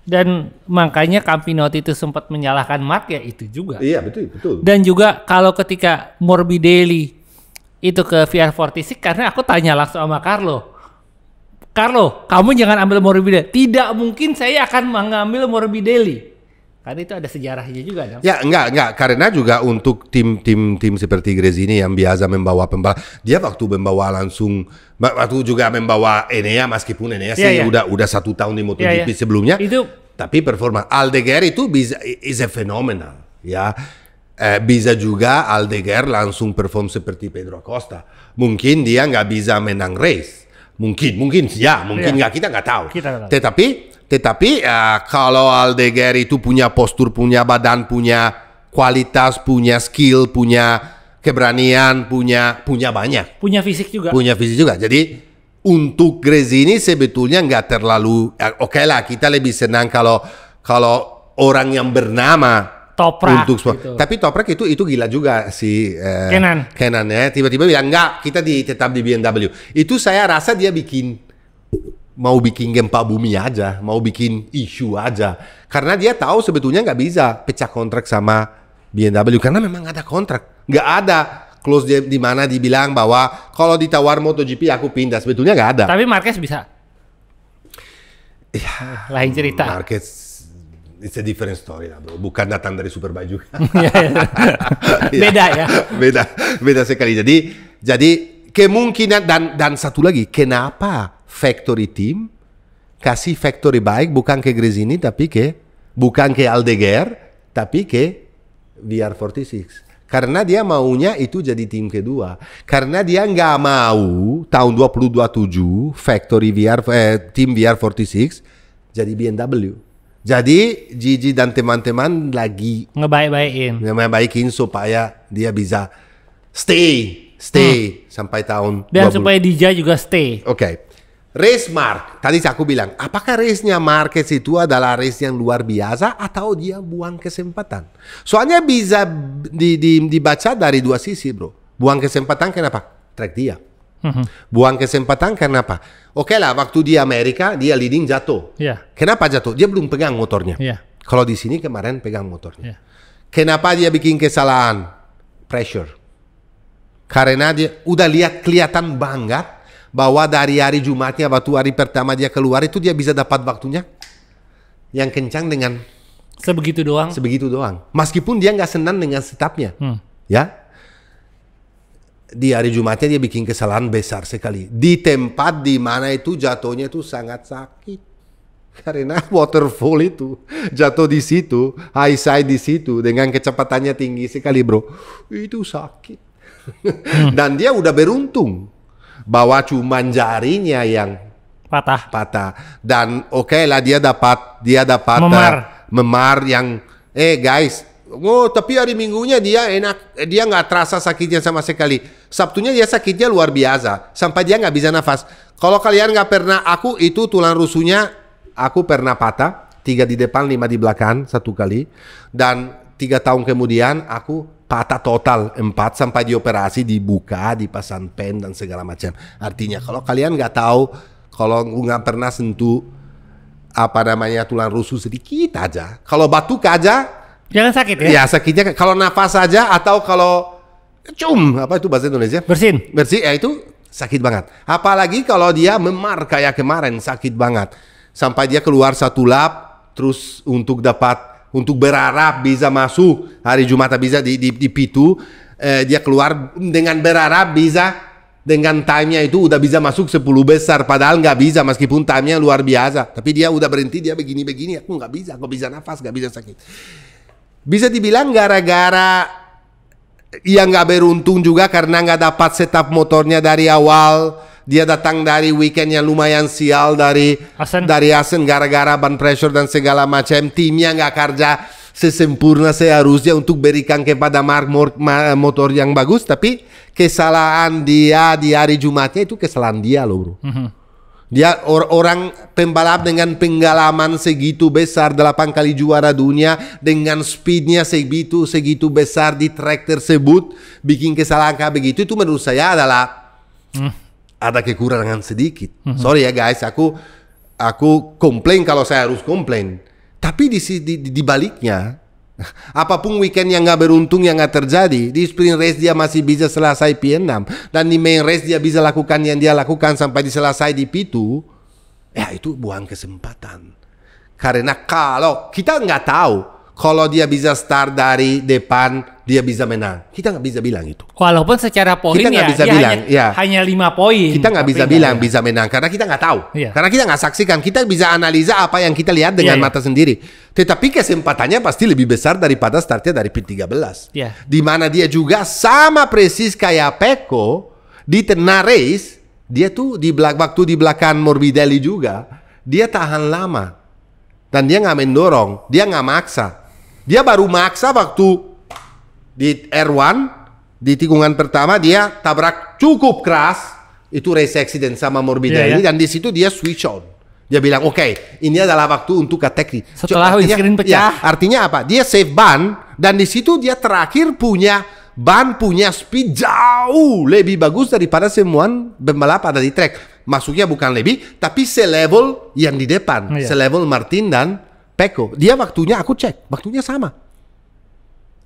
Dan makanya Campinotti itu sempat menyalahkan Mark ya itu juga. Iya betul. Dan juga kalau ketika Morbidelli itu ke VR46 karena aku tanya langsung sama Carlo, kamu jangan ambil Morbidelli. Tidak mungkin saya akan mengambil Morbidelli. Karena itu ada sejarahnya juga dong. Ya enggak karena juga untuk tim seperti Gresini yang biasa membawa pembalap, dia waktu membawa juga membawa Enea, meskipun Enea udah 1 tahun di MotoGP sebelumnya. Tapi performa Aldeguer itu is a phenomenal ya. Bisa juga Aldeguer langsung perform seperti Pedro Acosta. Mungkin dia nggak bisa menang race. Mungkin nggak, kita nggak tahu. Tetapi kalau Aldeguer itu punya postur, punya badan, punya kualitas, punya skill, punya keberanian, punya banyak. Punya fisik juga. Jadi untuk Gresini sebetulnya nggak terlalu oke lah, kita lebih senang kalau orang yang bernama Toprak gitu. Tapi Toprak itu gila juga si Kenan ya. Tiba-tiba bilang enggak, kita tetap di BMW. Itu saya rasa dia mau bikin gempa bumi aja, mau bikin isu aja. Karena dia tahu sebetulnya nggak bisa pecah kontrak sama BMW karena memang ada kontrak, nggak ada clause di mana dibilang bahwa kalau ditawar MotoGP aku pindah. Sebetulnya nggak ada. Tapi Marquez bisa. Ya, lain cerita. Marquez, it's a different story lah bro. Bukan datang dari Superbike juga. Beda ya. Beda sekali. Jadi kemungkinan dan satu lagi, kenapa factory team kasih factory bike bukan ke Gresini tapi bukan ke Aldeguer tapi ke VR46. Karena dia maunya itu jadi tim kedua. Karena dia nggak mau tahun 2027 factory VR, tim VR46 jadi BMW. Jadi Gigi dan teman-teman lagi ngebaik-baikin supaya dia bisa stay sampai tahun dan 20. Supaya Dija juga stay. Oke. Race Mark, tadi aku bilang, apakah race-nya Marquez itu adalah race yang luar biasa atau dia buang kesempatan? Soalnya bisa dibaca dari dua sisi, bro. Buang kesempatan kenapa? Track dia. Buang kesempatan kenapa? Oke lah, waktu di Amerika dia leading jatuh. Kenapa jatuh? Dia belum pegang motornya. Kalau di sini kemarin pegang motornya. Kenapa dia bikin kesalahan? Pressure. Karena dia udah kelihatan banget bahwa dari hari Jumatnya, waktu hari pertama dia keluar itu dia bisa dapat waktunya yang kencang dengan sebegitu doang. Meskipun dia nggak senang dengan setupnya, ya. Di hari Jumatnya dia bikin kesalahan besar sekali di tempat di mana itu jatuhnya itu sangat sakit karena waterfall itu jatuh di situ, high side di situ dengan kecepatannya tinggi sekali, bro. Itu sakit. Dan dia udah beruntung bahwa cuma jarinya yang patah. Dan oke lah dia dapat memar yang guys, tapi hari Minggunya dia enak, dia nggak terasa sakitnya sama sekali. Sabtunya dia sakitnya luar biasa sampai dia nggak bisa nafas. Kalau kalian nggak pernah, aku itu tulang rusuknya aku pernah patah, 3 di depan 5 di belakang 1 kali, dan 3 tahun kemudian aku patah total 4 sampai dioperasi, dibuka, dipasang pen dan segala macam. Artinya kalau kalian nggak tahu, kalau nggak pernah sentuh tulang rusuk sedikit aja, kalau batuk aja jangan sakit ya. Ya sakitnya kalau nafas aja atau kalau itu bahasa Indonesia? Bersin ya itu sakit banget. Apalagi kalau dia memar kayak kemarin, sakit banget. Sampai dia keluar 1 lap terus untuk berharap bisa masuk hari Jumat, bisa di P2, dia keluar dengan berharap bisa dengan time-nya itu udah bisa masuk 10 besar, padahal nggak bisa meskipun time-nya luar biasa. Tapi dia udah berhenti, dia begini-begini, aku nggak bisa nafas, nggak bisa sakit. Bisa dibilang gara-gara yang nggak beruntung juga karena nggak dapat setup motornya dari awal. Dia datang dari weekend yang lumayan sial dari Asen gara-gara ban pressure dan segala macam. Timnya nggak kerja sesempurna seharusnya untuk berikan kepada Mark motor yang bagus. Tapi kesalahan dia di hari Jumatnya itu kesalahan dia loh, bro. Dia orang pembalap dengan pengalaman segitu besar, 8 kali juara dunia, dengan speednya segitu besar di track tersebut, bikin kesalahan kayak begitu, itu menurut saya adalah ada kekurangan sedikit. Sorry ya guys, aku komplain kalau saya harus komplain. Tapi di baliknya, apapun weekend yang nggak beruntung yang nggak terjadi, di sprint race dia masih bisa selesai P6, dan di main race dia bisa lakukan yang dia lakukan sampai selesai di P2. Ya itu buang kesempatan. Karena kalau kita nggak tahu kalau dia bisa start dari depan, dia bisa menang. Kita nggak bisa bilang itu. Walaupun secara poin kita nggak bisa bilang, hanya 5 poin. Kita nggak bisa bilang bisa menang karena kita nggak tahu. Karena kita nggak saksikan. Kita bisa analisa apa yang kita lihat dengan mata sendiri. Tetapi kesempatannya pasti lebih besar daripada startnya dari P13. Di mana dia juga sama persis kayak Pecco di tengah race. Dia tuh waktu di belakang Morbidelli juga, dia tahan lama. Dan dia nggak mendorong, dia nggak maksa. Dia baru maksa waktu di R1, di tikungan pertama dia tabrak cukup keras, itu race accident sama Morbidelli, dan di situ dia switch on. Dia bilang, oke, ini adalah waktu untuk attack. Setelah windscreen pecah. Artinya apa? Dia save ban, dan di situ dia terakhir punya speed jauh lebih bagus daripada semua pembalap ada di track. Masuknya bukan lebih, tapi selevel yang di depan, selevel Martin dan Pecco. Dia waktunya aku cek, waktunya sama.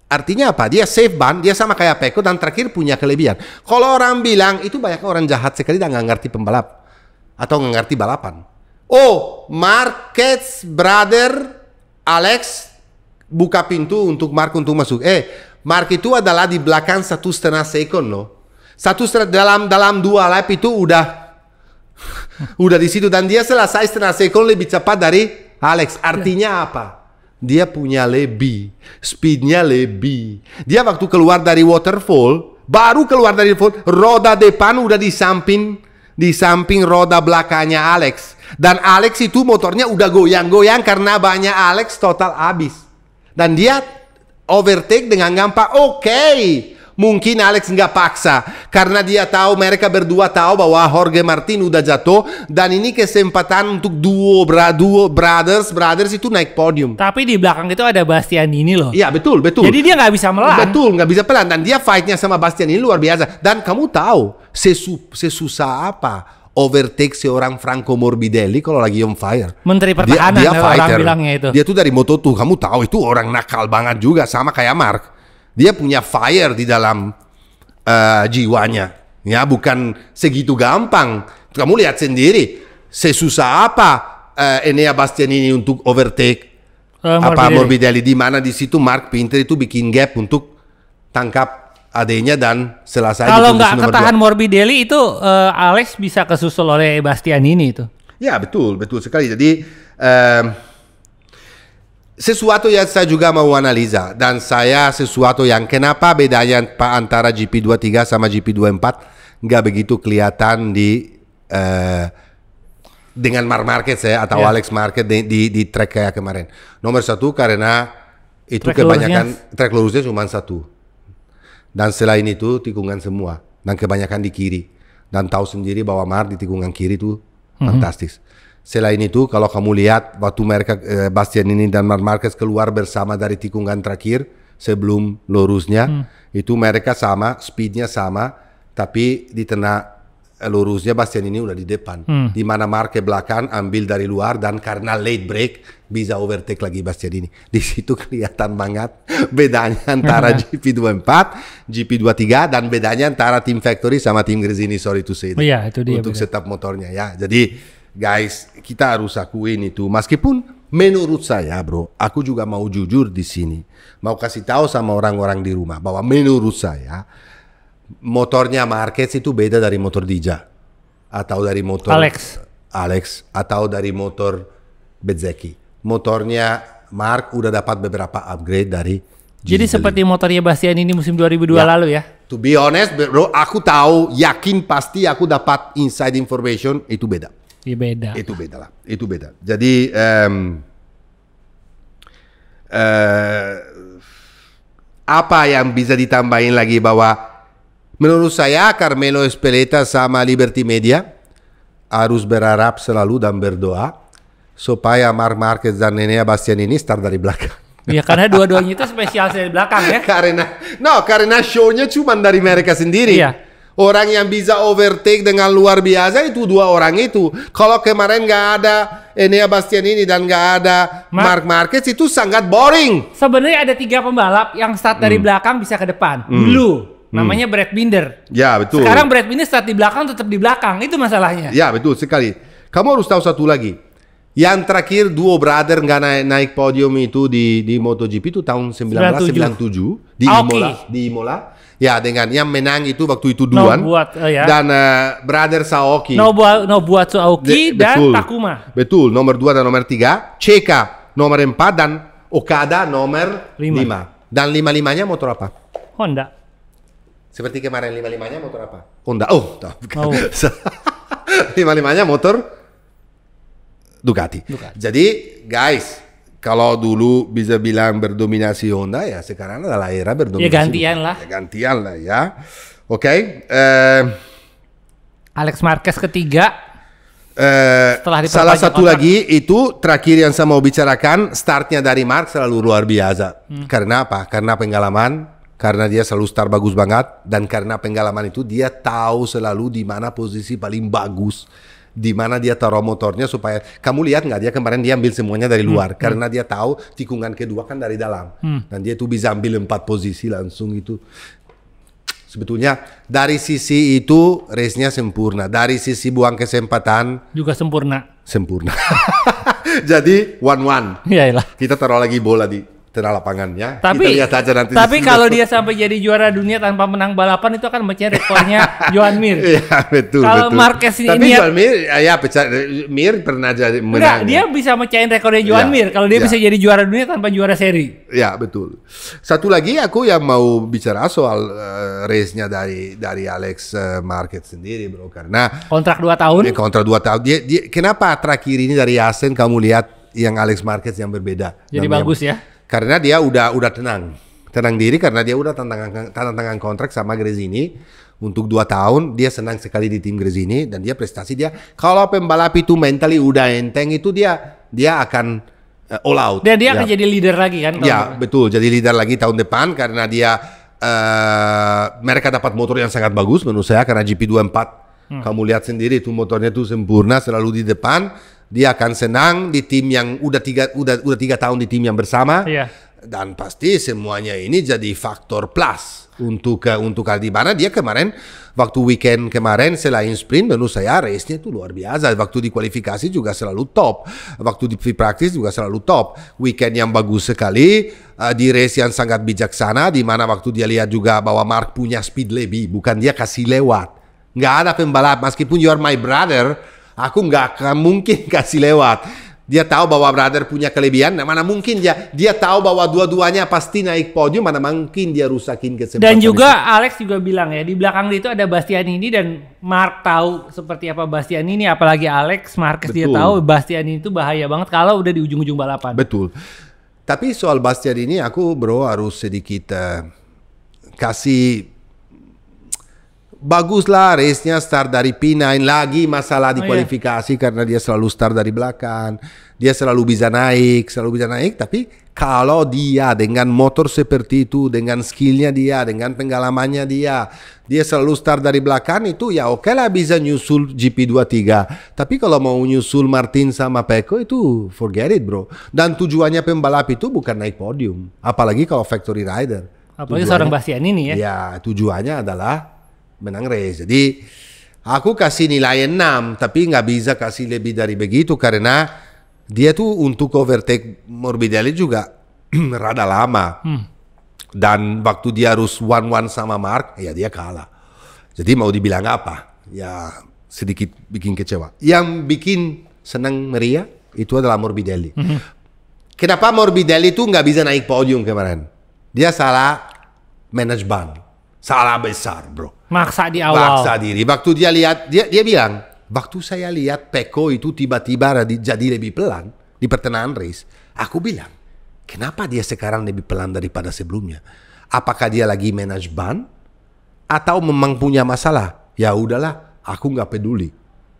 Artinya apa? Dia save ban, dia sama kayak Pecco dan terakhir punya kelebihan. Kalau orang bilang, itu banyak orang jahat sekali dan nggak ngerti pembalap. Atau nggak ngerti balapan. Oh, Marquez brother Alex buka pintu untuk Mark untuk masuk. Mark itu adalah di belakang 1,5 second loh. 1,5 dalam 2 lap itu udah di situ dan dia selesai 1,5 second lebih cepat dari Alex. Artinya apa? dia punya lebih, speednya lebih. Dia waktu keluar dari waterfall, baru keluar dari waterfall, roda depan udah di samping roda belakangnya Alex. Dan Alex itu motornya udah goyang-goyang karena banyak Alex total habis. Dan dia overtake dengan gampang. Oke. Mungkin Alex nggak paksa karena dia tahu, mereka berdua tahu bahwa Jorge Martin udah jatuh dan ini kesempatan untuk duo brothers itu naik podium. Tapi di belakang itu ada Bastianini loh. Iya betul. Jadi dia nggak bisa melan. Betul, nggak bisa pelan dan dia fightnya sama Bastianini luar biasa. Dan kamu tahu sesusah apa overtake seorang Franco Morbidelli kalau lagi on fire. Menteri Pertahanan dia orang bilangnya itu. Dia tuh dari Moto2, kamu tahu itu orang nakal banget juga sama kayak Mark. Dia punya fire di dalam jiwanya, ya bukan segitu gampang. Kamu lihat sendiri, sesusah apa Enea Bastianini untuk overtake Morbidelli. Di mana di situ Mark pinter itu bikin gap untuk tangkap adanya dan selesai. Kalau nggak ketahan Morbidelli itu Alex bisa kesusul oleh Bastianini itu. Ya betul sekali. Jadi sesuatu yang saya juga mau analisa dan sesuatu yang kenapa bedanya antara GP23 sama GP24 nggak begitu kelihatan dengan Marc Marquez atau Alex Marquez di track kayak kemarin. Nomor satu karena itu kebanyakan track lurusnya cuma satu dan selain itu tikungan semua dan kebanyakan di kiri dan tahu sendiri bahwa Marc di tikungan kiri itu fantastis. Selain itu, kalau kamu lihat waktu mereka Bastianini dan Marc Marquez keluar bersama dari tikungan terakhir sebelum lurusnya, itu mereka sama, speednya sama, tapi di tengah lurusnya Bastianini udah di depan. Di mana Marc ke belakang ambil dari luar dan karena late break bisa overtake lagi Bastianini. Di situ kelihatan banget bedanya antara GP24, GP23 dan bedanya antara Team Factory sama Team Gresini, sorry to say. Iya, itu dia. Untuk setup motornya ya. Jadi guys, kita harus akuin itu. Meskipun menurut saya, bro, aku juga mau jujur di sini. Mau kasih tahu sama orang-orang di rumah bahwa menurut saya motornya Marquez itu beda dari motor Dija atau dari motor Alex atau dari motor Bezzecchi. Motornya Marc udah dapat beberapa upgrade dari Jadi seperti motornya Bastianini musim 2002 lalu ya. To be honest, bro, aku tahu, yakin pasti aku dapat inside information itu beda. Iya beda. Itu beda lah. Itu beda. Jadi apa yang bisa ditambahin lagi bahwa menurut saya Carmelo Espeleta sama Liberty Media harus berharap selalu dan berdoa supaya Marc Marquez dan Enea Bastianini start dari belakang. Iya karena dua-duanya itu spesial dari belakang ya. Karena show-nya cuma dari mereka sendiri. Iya. Orang yang bisa overtake dengan luar biasa itu dua orang itu. Kalau kemarin nggak ada Enea Bastianini dan nggak ada Marc Marquez itu sangat boring. Sebenarnya ada 3 pembalap yang start dari belakang bisa ke depan. Dulu namanya Brad Binder. Ya betul. Sekarang Brad Binder start di belakang tetap di belakang. Itu masalahnya. Ya betul sekali. Kamu harus tahu satu lagi. Yang terakhir duo brother nggak naik podium itu di MotoGP itu tahun 1997 di Imola. Ya dengan yang menang itu waktu itu Duan dan brother Saoki. Nobuatsu Aoki dan Takuma. Betul, nomor 2 dan nomor 3. Ceka nomor 4 dan Okada nomor 5. Dan 5-5-nya motor apa? Honda. Seperti kemarin 5-5-nya motor apa? Honda. Oh, bukan. 5-5-nya motor Ducati. Jadi guys, kalau dulu bisa bilang berdominasi Honda ya sekarang adalah era berdominasi. Ya gantian lah. Ya gantian lah ya. Oke. Alex Marquez ketiga. Salah satu lagi itu terakhir yang saya mau bicarakan, startnya dari Marc selalu luar biasa. Karena apa? Karena pengalaman. Karena dia selalu start bagus banget. Dan karena pengalaman itu dia tahu selalu di mana posisi paling bagus. Di mana dia taruh motornya supaya kamu lihat nggak dia kemarin dia ambil semuanya dari luar karena dia tahu tikungan kedua kan dari dalam dan dia tuh bisa ambil 4 posisi langsung itu. Sebetulnya dari sisi itu race-nya sempurna, dari sisi buang kesempatan juga sempurna. Jadi 1-1. Iyalah. Kita taruh lagi bola di tengah lapangannya. Tapi, kita lihat aja nanti. Tapi kalau dia sampai jadi juara dunia tanpa menang balapan itu akan memecah rekornya Joan Mir. Iya betul. Kalau betul. Marquez ini, tapi Joan Mir, ya Mir pernah jadi menang. Dia bisa mecahin rekornya Joan Mir kalau dia bisa jadi juara dunia tanpa juara seri. Ya betul. Satu lagi aku yang mau bicara soal race-nya dari Alex Marquez sendiri, bro, karena kontrak 2 tahun. Kontrak 2 tahun. Dia kenapa terakhir ini dari Asen kamu lihat yang Alex Marquez yang berbeda? Jadi bagus ya. Karena dia udah tenang diri karena dia udah tanda tangan kontrak sama Gresini untuk 2 tahun. Dia senang sekali di tim Gresini dan dia prestasi dia. Kalau pembalap itu mentally udah enteng itu dia akan all out. Dan dia akan jadi leader lagi kan? Ya betul, jadi leader lagi tahun depan karena dia mereka dapat motor yang sangat bagus menurut saya karena GP24 kamu lihat sendiri itu motornya itu sempurna selalu di depan. Dia akan senang di tim yang udah 3 tahun di tim yang bersama. Iya. Dan pasti semuanya ini jadi faktor plus untuk Aldibana. Dia kemarin waktu weekend kemarin selain sprint menurut saya race-nya itu luar biasa. Waktu di kualifikasi juga selalu top. Waktu di free practice juga selalu top. Weekend yang bagus sekali, di race yang sangat bijaksana di mana waktu dia lihat juga bahwa Mark punya speed lebih, bukan dia kasih lewat. Nggak ada pembalap meskipun you are my brother, aku nggak akan mungkin kasih lewat. Dia tahu bahwa brother punya kelebihan, mana mungkin dia tahu bahwa dua-duanya pasti naik podium, mana mungkin dia rusakin kesempatan. Dan juga itu. Alex juga bilang ya, di belakang dia itu ada Bastianini dan Mark tahu seperti apa Bastianini, apalagi Alex Marquez. Betul. Dia tahu Bastianini itu bahaya banget kalau udah di ujung-ujung balapan. Betul. Tapi soal Bastianini aku bro harus sedikit kasih baguslah race-nya start dari P9 lagi masalah di kualifikasi karena dia selalu start dari belakang. Dia selalu bisa naik tapi kalau dia dengan motor seperti itu, dengan skillnya dia, dengan pengalamannya dia selalu start dari belakang itu ya oke lah bisa nyusul GP23. Tapi kalau mau nyusul Martin sama Pecco itu forget it bro. Dan tujuannya pembalap itu bukan naik podium, apalagi kalau factory rider. Apalagi seorang Bastianini ya. Ya tujuannya adalah menang race. Jadi aku kasih nilai 6 tapi nggak bisa kasih lebih dari begitu karena dia tuh untuk overtake Morbidelli juga rada lama. Dan waktu dia harus 1-1 sama Mark ya dia kalah. Jadi mau dibilang apa? Ya sedikit bikin kecewa. Yang bikin senang meriah itu adalah Morbidelli. Kenapa Morbidelli tuh nggak bisa naik podium kemarin? Dia salah manage ban. Salah besar bro. Maksa di awal. Maksa diri. Waktu dia lihat, dia bilang, waktu saya lihat Pecco itu tiba-tiba jadi lebih pelan di pertengahan race. Aku bilang, kenapa dia sekarang lebih pelan daripada sebelumnya? Apakah dia lagi manage ban? Atau memang punya masalah? Ya udahlah, aku nggak peduli.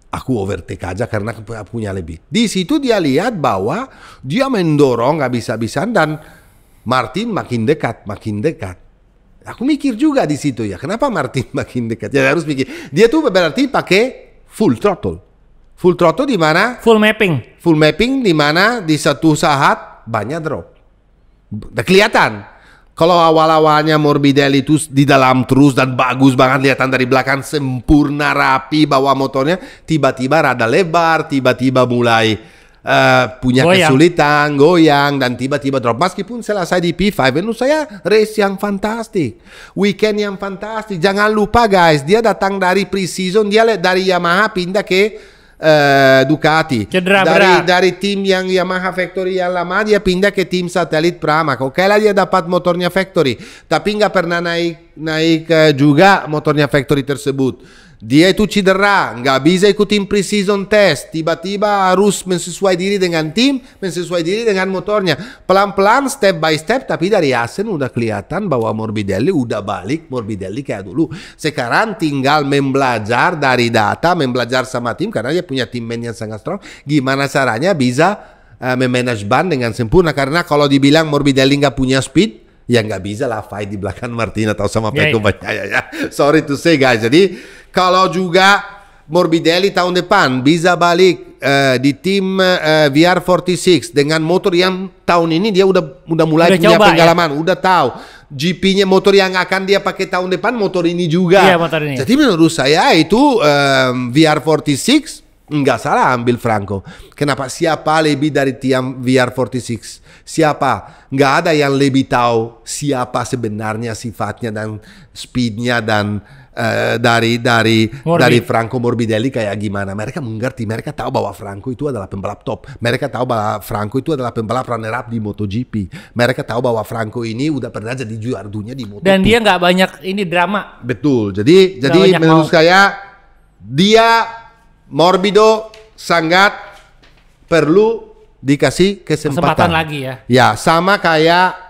Aku overtake aja karena punya lebih. Di situ dia lihat bahwa dia mendorong nggak bisa-bisaan dan Martin makin dekat. Aku mikir juga di situ ya, kenapa Martin makin dekat? Ya harus mikir. Dia tuh berarti pakai full throttle. Full throttle di mana? Full mapping. Full mapping di mana di satu saat banyak drop. Udah kelihatan. Kalau awal-awalnya Morbidelli itu di dalam terus dan bagus banget kelihatan dari belakang sempurna rapi bawa motornya, tiba-tiba rada lebar, tiba-tiba mulai punya kesulitan, goyang dan tiba-tiba drop. Meskipun selesai di P5 menurut saya race yang fantastik, weekend yang fantastik. Jangan lupa guys, dia datang dari pre-season, dia dari Yamaha pindah ke Ducati. Dari tim yang Yamaha Factory yang lama dia pindah ke tim satelit Pramac. Oke lah dia dapat motornya Factory, tapi nggak pernah naik juga motornya Factory tersebut. Dia itu cedera, nggak bisa ikutin pre-season test. Tiba-tiba harus menyesuaikan diri dengan tim, menyesuaikan diri dengan motornya. Pelan-pelan, step by step, tapi dari Asen udah kelihatan bahwa Morbidelli udah balik Morbidelli kayak dulu. Sekarang tinggal membelajar dari data, membelajar sama tim, karena dia punya teammate yang sangat strong. Gimana caranya bisa memanage ban dengan sempurna. Karena kalau dibilang Morbidelli nggak punya speed, ya nggak bisa lah fight di belakang Martin atau sama Pecco ya. Sorry to say guys. Jadi kalau juga Morbidelli tahun depan bisa balik di tim VR46 dengan motor yang tahun ini dia udah mulai punya pengalaman, udah tahu GP-nya motor yang akan dia pakai tahun depan motor ini juga. Iya, motor ini. Jadi menurut saya itu VR46 Nggak salah ambil Franco. Kenapa? Siapa lebih dari tim VR46? Siapa? Nggak ada yang lebih tahu siapa sebenarnya sifatnya dan speednya dan dari Franco Morbidelli kayak gimana. Mereka mengerti. Mereka tahu bahwa Franco itu adalah pembalap top. Mereka tahu bahwa Franco itu adalah pembalap runner up di MotoGP. Mereka tahu bahwa Franco ini udah pernah jadi juara dunia di MotoGP. Dan dia nggak banyak ini drama. Betul. Jadi menurut saya dia Morbido sangat perlu dikasih kesempatan lagi ya. Ya, sama kayak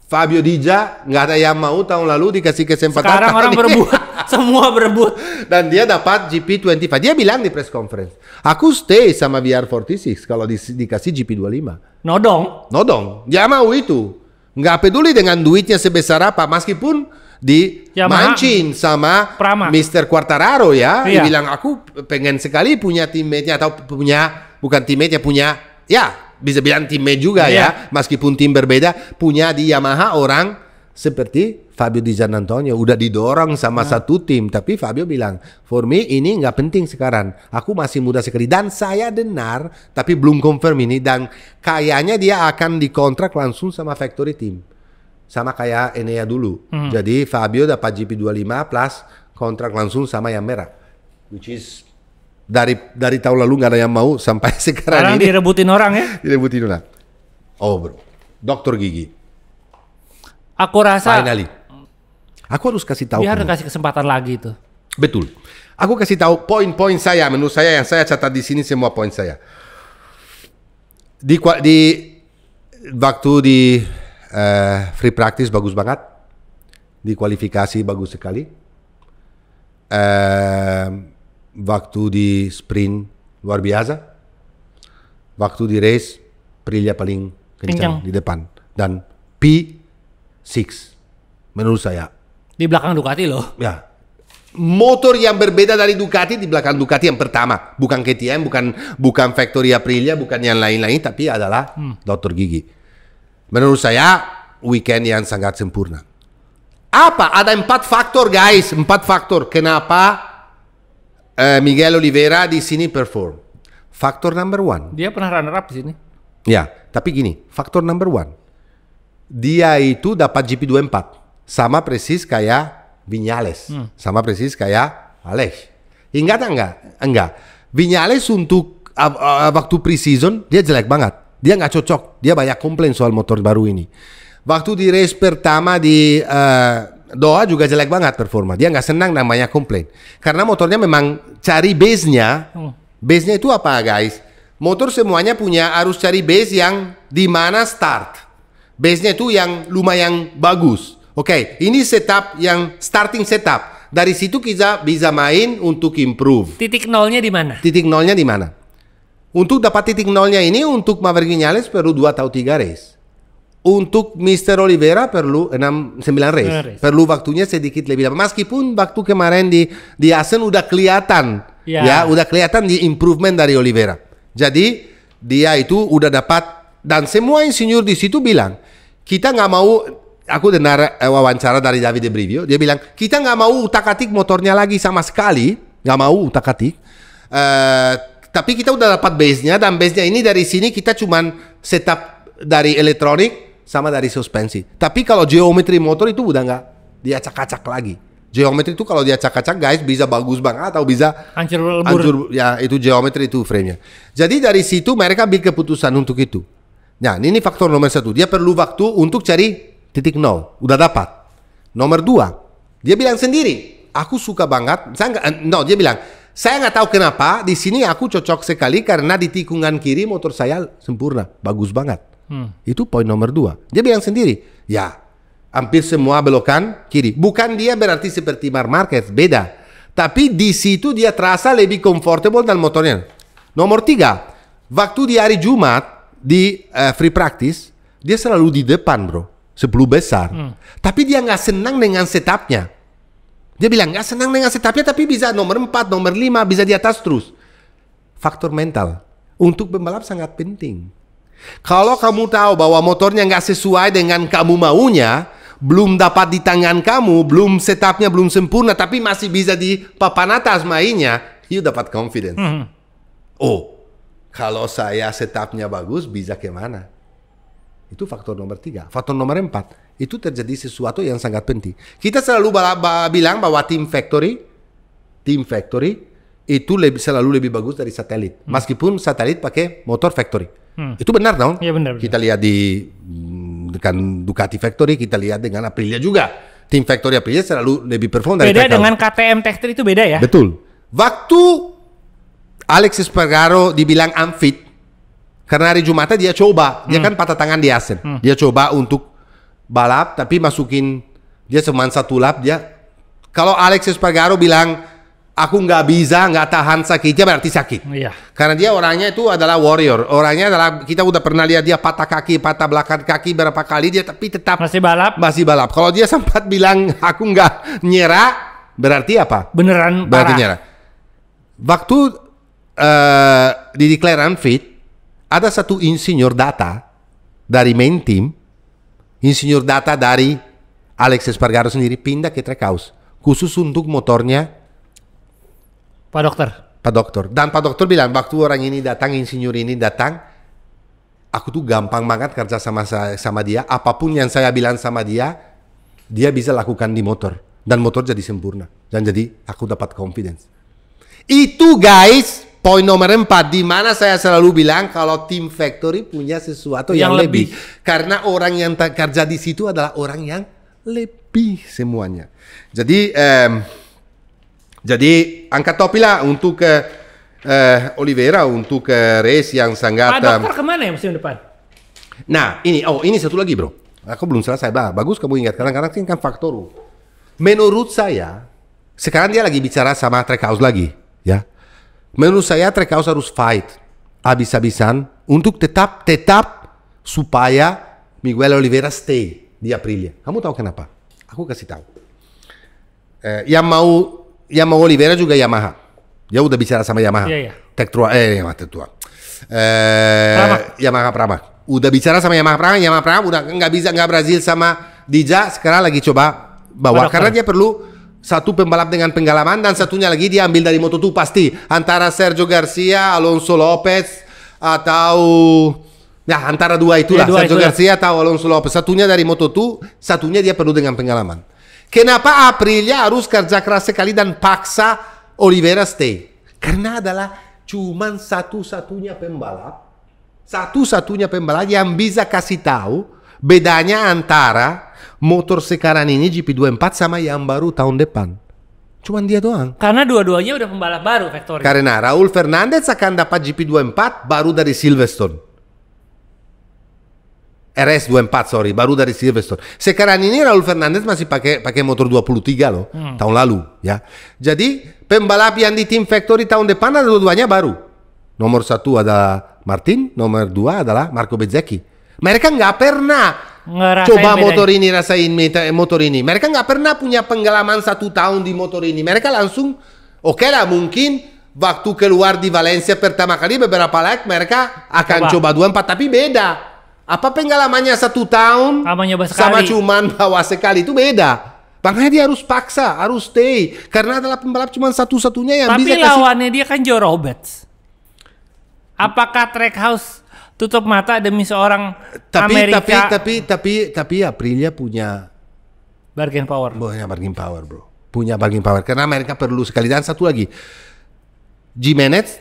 Fabio Dija, nggak ada yang mau tahun lalu dikasih kesempatan. Sekarang orang berebut, semua berebut. Dan dia dapat GP25. Dia bilang di press conference, aku stay sama VR46 kalau dikasih GP25. Nodong. Dia mau itu. Nggak peduli dengan duitnya sebesar apa, meskipun dimancing sama Prama. Mr. Quartararo ya. Iya. Dia bilang aku pengen sekali punya teammate-nya atau bukan teammate-nya punya ya bisa bilang teammate juga ya. Meskipun tim berbeda punya di Yamaha orang seperti Fabio Di Giannantonio udah didorong sama satu tim, tapi Fabio bilang for me ini nggak penting sekarang. Aku masih muda sekali dan saya dengar tapi belum confirm ini dan kayaknya dia akan dikontrak langsung sama factory team. Sama kayak Enea dulu. Jadi Fabio dapat GP25 plus kontrak langsung sama yang merah. Which is dari tahun lalu nggak ada yang mau sampai sekarang ini. Direbutin orang ya. Direbutin orang. Oh bro, dokter gigi. Aku rasa Finally. Aku harus kasih tahu. Dia harus kasih kesempatan lagi tuh. Betul. Aku kasih tahu poin-poin saya. Menurut saya yang saya catat di sini semua poin saya. Di waktu di free practice bagus banget, di kualifikasi bagus sekali, waktu di sprint luar biasa, waktu di race Aprilia paling kencang di depan dan P6 menurut saya di belakang Ducati loh. Ya, motor yang berbeda dari Ducati di belakang Ducati yang pertama, bukan KTM, bukan factory Aprilia, bukan yang lain-lain, tapi adalah Dr. Gigi. Menurut saya weekend yang sangat sempurna. Apa? Ada 4 faktor guys, 4 faktor kenapa Miguel Oliveira di sini perform. Faktor number 1. Dia pernah runner up di sini. Ya, tapi gini, faktor number 1. Dia itu dapat GP24 sama persis kayak Viñales, sama persis kayak Alex. Ingat enggak? Viñales untuk waktu pre-season dia jelek banget. Dia nggak cocok, dia banyak komplain soal motor baru ini. Waktu di race pertama di Doha juga jelek banget performa. Dia nggak senang namanya komplain. Karena motornya memang cari base-nya. Base-nya itu apa guys? Motor semuanya harus cari base yang di mana start. Base-nya itu yang lumayan bagus. Oke, ini setup yang starting setup. Dari situ kita bisa main untuk improve. Titik nolnya di mana? Titik nolnya di mana? Untuk dapat titik nolnya ini, untuk Maverick Viñales perlu 2 atau 3 race. Untuk Mr. Oliveira perlu 9 race. Perlu waktunya sedikit lebih lama. Meskipun waktu kemarin di Assen udah kelihatan. Ya, udah kelihatan di improvement dari Oliveira. Jadi, dia itu udah dapat. Dan semua insinyur di situ bilang, kita nggak mau, aku dengar wawancara dari Davide Brivio, dia bilang, kita nggak mau utak-atik motornya lagi sama sekali. Nggak mau utak-atik. Tapi kita udah dapat base-nya, dan base-nya ini dari sini kita cuman setup dari elektronik sama dari suspensi. Tapi kalau geometri motor itu udah nggak diacak-acak lagi. Geometri itu kalau diacak-acak guys bisa bagus banget atau bisa hancur. Ya itu geometri itu frame-nya. Jadi dari situ mereka ambil keputusan untuk itu. Nah ini faktor nomor 1. Dia perlu waktu untuk cari titik nol. Udah dapat. Nomor 2. Dia bilang sendiri. Aku suka banget. Dia bilang. Saya nggak tahu kenapa di sini aku cocok sekali karena di tikungan kiri motor saya sempurna, bagus banget. Itu poin nomor 2. Dia bilang sendiri, ya hampir semua belokan kiri. Bukan dia berarti seperti Marc Marquez, beda. Tapi di situ dia terasa lebih comfortable dan motornya. Nomor 3, waktu di hari Jumat di free practice dia selalu di depan bro, 10 besar. Tapi dia nggak senang dengan setupnya. Dia bilang, gak senang dengan setupnya tapi bisa nomor 4, nomor 5, bisa di atas terus. Faktor mental. Untuk pembalap sangat penting. Kalau kamu tahu bahwa motornya gak sesuai dengan kamu maunya, belum dapat di tangan kamu, belum setupnya belum sempurna, tapi masih bisa di papan atas mainnya, you dapat confidence. Oh, kalau saya setupnya bagus, bisa kemana? Itu faktor nomor 3. Faktor nomor 4, itu terjadi sesuatu yang sangat penting. Kita selalu bilang bahwa team factory itu selalu lebih bagus dari satelit. Meskipun satelit pakai motor factory. Itu benar dong? Iya benar. Kita lihat dengan Ducati Factory, kita lihat dengan Aprilia juga. Team Factory Aprilia selalu lebih perform dari beda dengan KTM Factory itu beda ya? Betul. Waktu Alex Espargaro dibilang unfit, karena hari Jumat dia coba, dia kan patah tangan di Asen. Dia coba untuk balap, tapi dia cuma 1 lap. Kalau Alex Espargaro bilang, aku nggak bisa, nggak tahan sakitnya, berarti sakit. Iya. Karena dia orangnya itu adalah warrior. Orangnya adalah, kita udah pernah lihat dia patah kaki, patah belakang kaki berapa kali, dia tapi tetap masih balap. Kalau dia sempat bilang, aku nggak nyerah, berarti apa? Beneran berarti parah. Nyerah. Waktu di declare unfit, ada satu insinyur data dari main team, insinyur data dari Alex Espargaro sendiri pindah ke Trackhouse khusus untuk motornya Pak Dokter. Dan Pak Dokter bilang, waktu orang ini datang, insinyur ini datang, aku tuh gampang banget kerja sama dia. Apapun yang saya bilang sama dia bisa lakukan di motor. Dan motor jadi sempurna. Dan jadi aku dapat confidence. Itu guys, poin nomor 4, di mana saya selalu bilang kalau Team Factory punya sesuatu yang lebih. Karena orang yang kerja di situ adalah orang yang lebih semuanya. Jadi angkat topi lah untuk Oliveira, untuk race yang sangat. Pak Dokter kemana ya musim depan? Nah ini satu lagi bro. Aku belum selesai. Bagus kamu ingat. Kadang-kadang kan faktor. Menurut saya sekarang dia lagi bicara sama Trackhouse lagi, ya. Menurut saya Trackhouse harus fight habis-habisan untuk tetap supaya Miguel Oliveira stay di Aprilia. Kamu tahu kenapa? Aku kasih tahu. Yang mau Oliveira juga Yamaha. Dia udah bicara sama Yamaha. Iya. Yamaha Pramac. Udah bicara sama Yamaha Pramac udah nggak Brazil sama Dija. Sekarang lagi coba bawa karena dia perlu satu pembalap dengan pengalaman dan satunya lagi dia ambil dari Moto2 pasti antara Sergio Garcia, Alonso Lopez atau ya antara dua itulah Sergio Garcia atau Alonso Lopez. Satunya dari Moto2, satunya dia perlu dengan pengalaman. Kenapa Aprilia harus kerja keras sekali dan paksa Oliveira stay? Karena adalah cuman satu-satunya pembalap yang bisa kasih tahu bedanya antara motor sekarang ini GP24 sama yang baru tahun depan. Cuman dia doang. Karena dua-duanya udah pembalap baru Factory. Karena Raul Fernandez akan dapat GP24 baru dari Silverstone. RS24 baru dari Silverstone. Sekarang ini Raul Fernandez masih pakai motor 23 loh, tahun lalu ya. Jadi pembalap yang di Team Factory tahun depan ada dua-duanya baru. Nomor 1 adalah Martin, nomor 2 adalah Marco Bezzecchi. Mereka nggak pernah coba motor ini, rasain motor ini. Mereka nggak pernah punya pengalaman 1 tahun di motor ini. Mereka langsung, oke lah mungkin waktu keluar di Valencia pertama kali beberapa lap mereka akan coba 24, tapi beda. Apa pengalamannya 1 tahun sama cuman bawa sekali itu beda. Makanya dia harus paksa, harus stay. Karena adalah pembalap cuma satu-satunya yang bisa kasih. Tapi lawannya dia kan Joe Roberts. Apakah Trackhouse tutup mata demi seorang Amerika? Tapi Aprilia punya bargain power. Punya bargain power bro. Punya bargain power. Karena Amerika perlu sekali. Dan satu lagi. Jimenez,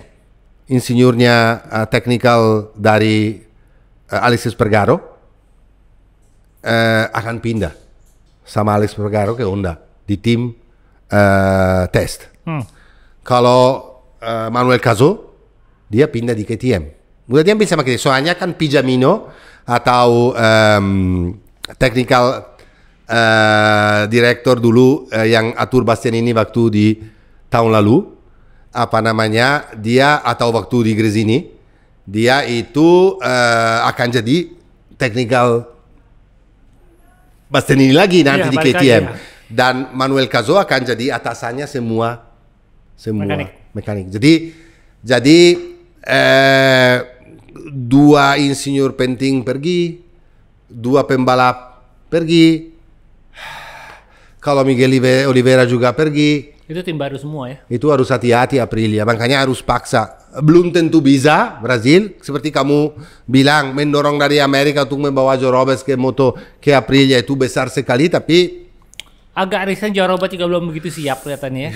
insinyurnya technical dari Alex Espargaro akan pindah sama Alex Espargaro ke Honda di tim test. Kalau Manuel Caso dia pindah di KTM. Udah dia bisa pakai. Soalnya kan Pigiamino atau technical director dulu yang atur Bastianini waktu di tahun lalu, dia atau waktu di Gresini. Dia itu akan jadi technical Bastianini lagi nanti di KTM. Dan Manuel Caso akan jadi atasannya semua mekanik. Jadi 2 insinyur penting pergi, 2 pembalap pergi. Kalau Miguel Oliveira juga pergi, Itu tim baru semua ya. Itu harus hati-hati Aprilia, makanya harus paksa. Belum tentu bisa Brazil, seperti kamu bilang mendorong dari Amerika untuk membawa Joe Roberts ke Aprilia itu besar sekali, tapi agak riskan Joe Roberts juga belum begitu siap kelihatannya ya.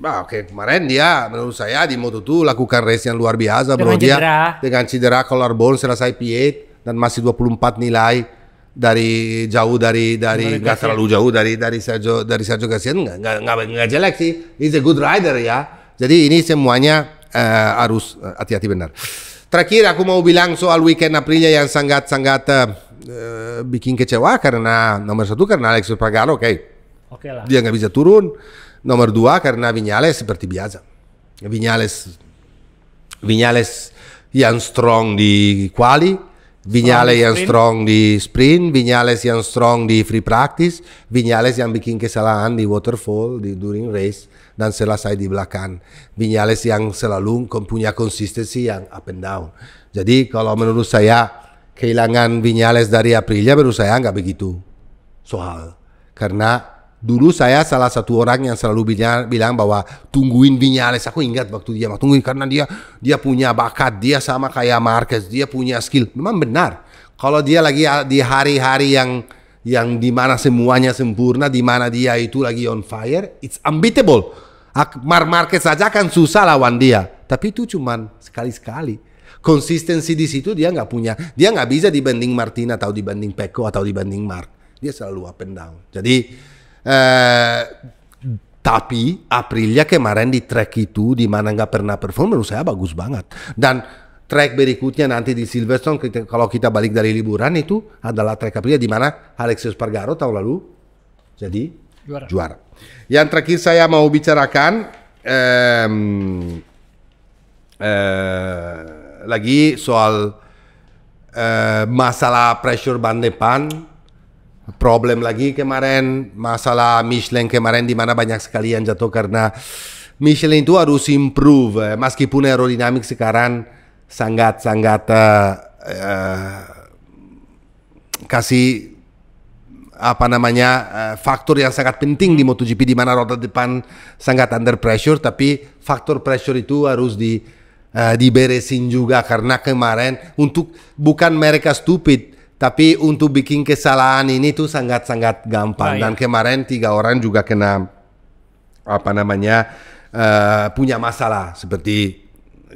Bah, oke, kemarin dia menurut saya di Moto2 lakukan race yang luar biasa bro. Dengan cedera collarbone selesai P8 dan masih 24 nilai dari nggak terlalu jauh dari Sergio Garcia, nggak jelek sih. He's a good rider ya. Jadi ini semuanya harus hati-hati benar. Terakhir aku mau bilang soal weekend Aprilia yang sangat bikin kecewa karena nomor 1 karena Alex Espargaro, oke lah. Dia nggak bisa turun. Nomor 2 karena Viñales seperti biasa. Viñales yang strong di quali, Viñales yang strong di sprint, Viñales yang strong di free practice, Viñales yang bikin kesalahan di waterfall during race dan selesai di belakang. Viñales yang selalu punya konsistensi yang up and down. Jadi kalau menurut saya kehilangan Viñales dari Aprilia menurut saya nggak begitu soal. Karena dulu saya salah satu orang yang selalu bilang bahwa tungguin Viñales. Aku ingat waktu dia tungguin karena dia punya bakat, dia sama kayak Marquez, dia punya skill. Memang benar. Kalau dia lagi di hari-hari yang dimana semuanya sempurna, dimana dia itu lagi on fire, it's unbeatable. Marquez saja kan susah lawan dia, tapi itu cuman sekali-sekali. Konsistensi di situ dia nggak punya. Dia nggak bisa dibanding Martin atau dibanding Pecco atau dibanding Mark. Dia selalu up and down. Jadi tapi Aprilia kemarin di track itu di mana nggak pernah perform menurut saya bagus banget. Dan track berikutnya nanti di Silverstone kalau kita balik dari liburan itu adalah track Aprilia di mana Alex Espargaro tahun lalu jadi juara. Yang terakhir saya mau bicarakan lagi soal masalah pressure ban depan. Problem lagi kemarin masalah Michelin kemarin di mana banyak sekali yang jatuh karena Michelin itu harus improve meskipun aerodinamik sekarang sangat kasih faktor yang sangat penting di MotoGP di mana roda depan sangat under pressure, tapi faktor pressure itu harus diberesin juga karena kemarin untuk bukan mereka stupid tapi untuk bikin kesalahan ini tuh sangat-sangat gampang. Dan kemarin 3 orang juga kena punya masalah seperti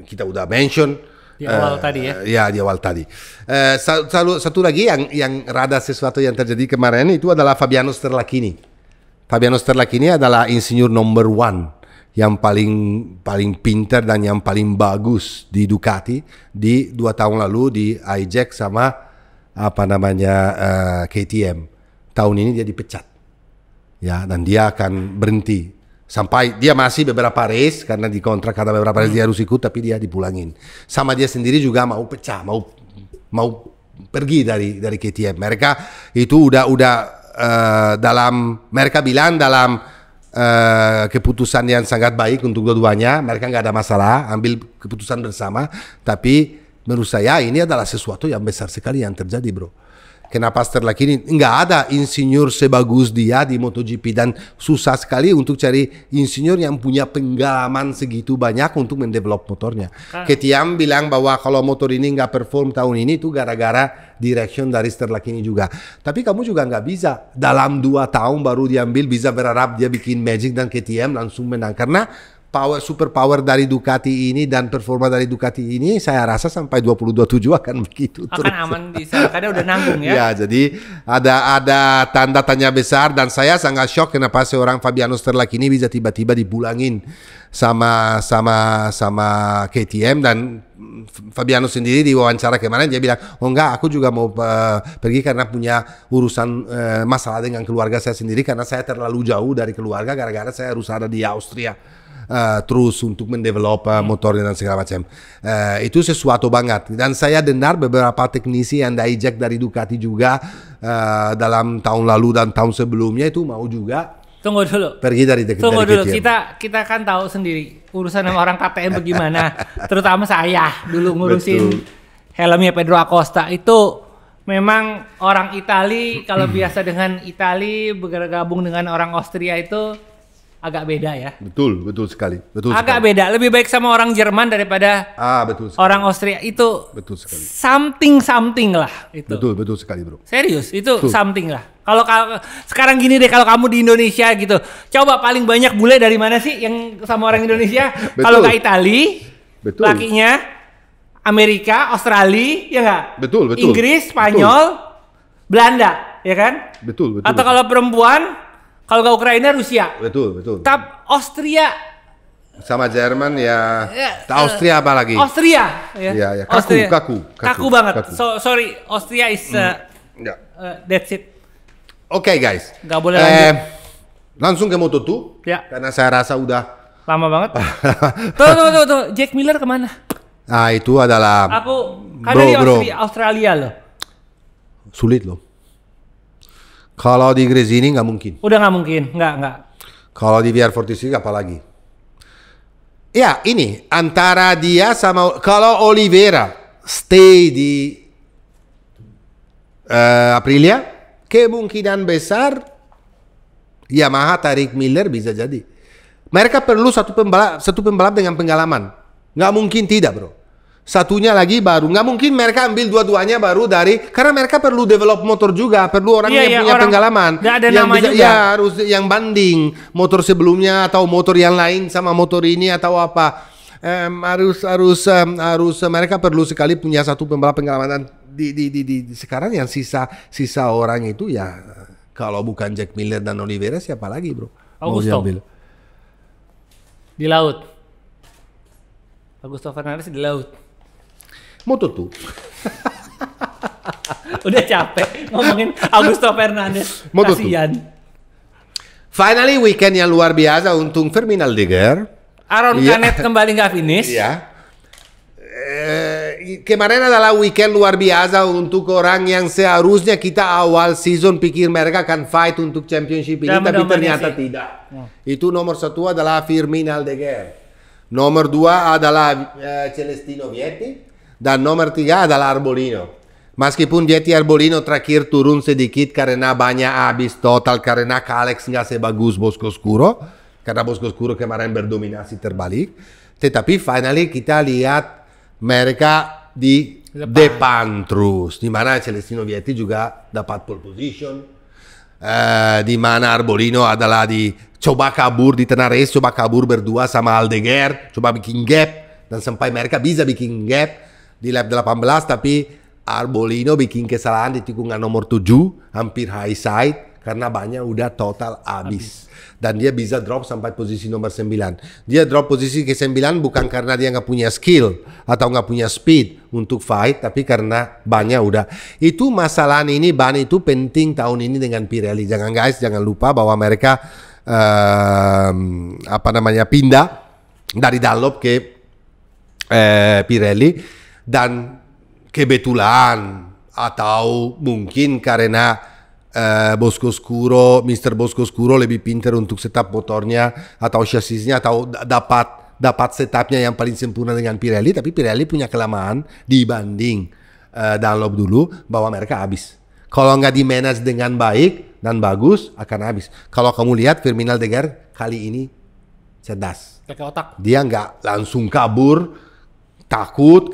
kita udah mention di awal tadi ya. Ya di awal tadi. Satu lagi yang rada sesuatu yang terjadi kemarin itu adalah Fabiano Sterlachini. Fabiano Sterlachini adalah insinyur number 1 yang paling pintar dan yang paling bagus di Ducati di 2 tahun lalu di hijack sama KTM. Tahun ini dia dipecat ya, dan dia akan berhenti sampai dia masih beberapa race karena di kontrak ada beberapa race dia harus ikut, tapi dia dipulangin. Sama dia sendiri juga mau pecah, mau pergi dari KTM. Mereka itu udah mereka bilang dalam keputusan yang sangat baik untuk dua-duanya, mereka nggak ada masalah ambil keputusan bersama, tapi menurut saya ini adalah sesuatu yang besar sekali yang terjadi bro. Kenapa Sterlachini nggak ada insinyur sebagus dia di MotoGP dan susah sekali untuk cari insinyur yang punya pengalaman segitu banyak untuk mendevelop motornya. KTM bilang bahwa kalau motor ini nggak perform tahun ini itu gara-gara direction dari Sterlachini juga. Tapi kamu juga nggak bisa dalam 2 tahun baru diambil bisa berharap dia bikin magic dan KTM langsung menang, karena super power dari Ducati ini dan performa dari Ducati ini saya rasa sampai 2027 akan begitu akan terus. Aman di sana karena udah nanggung ya. Ya, jadi ada tanda tanya besar dan saya sangat shock kenapa seorang Fabiano Sterlachini bisa tiba-tiba dipulangin sama KTM. Dan Fabiano sendiri di wawancara kemarin dia bilang, oh enggak, aku juga mau pergi karena punya urusan masalah dengan keluarga saya sendiri, karena saya terlalu jauh dari keluarga gara-gara saya harus ada di Austria terus untuk mendevelop motornya dan segala macam. Itu sesuatu banget. Dan saya dengar beberapa teknisi yang hijack dari Ducati juga dalam tahun lalu dan tahun sebelumnya itu mau juga tunggu dulu pergi dari KTM. Kita kan tahu sendiri urusan sama orang KTM bagaimana. Terutama saya dulu ngurusin helmnya Pedro Acosta itu. Memang orang Itali kalau biasa dengan Itali bergabung dengan orang Austria itu agak beda ya. Betul sekali. Agak beda, lebih baik sama orang Jerman daripada betul sekali. Orang Austria itu. Betul sekali. Something lah itu. Betul sekali, bro. Serius, itu something lah. Kalau sekarang gini deh, kalau kamu di Indonesia gitu, coba paling banyak bule dari mana sih yang sama orang Indonesia? Kalau nggak Itali, lakinya Amerika, Australia, ya nggak? Betul. Inggris, Spanyol, Belanda, ya kan? Betul. Atau kalau perempuan, kalau nggak Ukraina, Rusia. Betul. Austria sama Jerman ya. Austria apa lagi? Austria, ya. Kaku banget. Sorry, Austria is that's it. Oke, guys. Nggak boleh lanjut. Langsung ke Moto2. Ya. Karena saya rasa udah lama banget. Tuh. Jack Miller kemana? Nah, itu adalah di Australia loh. Sulit loh. Kalau di Gresini nggak mungkin. Udah nggak mungkin, nggak. Kalau di VR46 apalagi? Ya, ini antara dia sama kalau Oliveira stay di Aprilia, kemungkinan besar Yamaha tarik Miller bisa jadi. Mereka perlu satu pembalap dengan pengalaman. Nggak mungkin tidak, bro. Satunya lagi baru. Nggak mungkin mereka ambil dua-duanya baru karena mereka perlu develop motor juga. Perlu orang yang punya pengalaman. Ada yang nama bisa, juga. ya harus yang banding motor sebelumnya atau motor yang lain sama motor ini atau apa. Harus mereka perlu sekali punya satu pembalap pengalaman. Di sekarang yang sisa orang itu ya kalau bukan Jack Miller dan Oliveira siapa lagi, bro? Augusto di laut. Augusto Fernandez di laut. Moto2. Udah capek ngomongin Augusto Fernandez. Kasian. Finally weekend yang luar biasa untuk Fermin Aldeguer. Aaron Canet kembali nggak finish. Iya. Kemarin adalah weekend luar biasa untuk orang yang seharusnya kita awal season pikir mereka akan fight untuk championship ini, tapi ternyata tidak. Itu nomor 1 adalah Fermin Aldeguer, nomor 2 adalah Celestino Vietti, dan nomor 3 adalah Arbolino. Meskipun Vietti Arbolino terakhir turun sedikit karena banyak habis total karena Kalex nggak sebagus Bosco Scuro, karena Bosco Scuro kemarin berdominasi terbalik, tetapi finally kita lihat mereka di depan terus, di mana Celestino Vietti juga dapat pole position, di mana Arbolino adalah coba kabur di tengah race, coba kabur berdua sama Aldeguer, coba bikin gap, dan sampai mereka bisa bikin gap di lap 18, tapi Arbolino bikin kesalahan di tikungan nomor 7, hampir high side, karena banyak udah total habis. Dan dia bisa drop sampai posisi nomor 9. Dia drop posisi ke 9 bukan karena dia nggak punya skill atau nggak punya speed untuk fight, tapi karena banyak udah. Itu masalah ini, ban itu penting tahun ini dengan Pirelli. Jangan lupa bahwa mereka pindah dari Dunlop ke Pirelli, dan kebetulan atau mungkin karena Bosco Scuro, Mr. Bosco Scuro lebih pintar untuk setup motornya atau chassisnya, atau dapat setupnya yang paling sempurna dengan Pirelli, tapi Pirelli punya kelemahan dibanding Dunlop dulu bahwa mereka habis. Kalau nggak di-manage dengan baik dan bagus akan habis. Kalau kamu lihat Fermin Aldeguer kali ini cerdas. Pakai otak. Dia nggak langsung kabur, takut,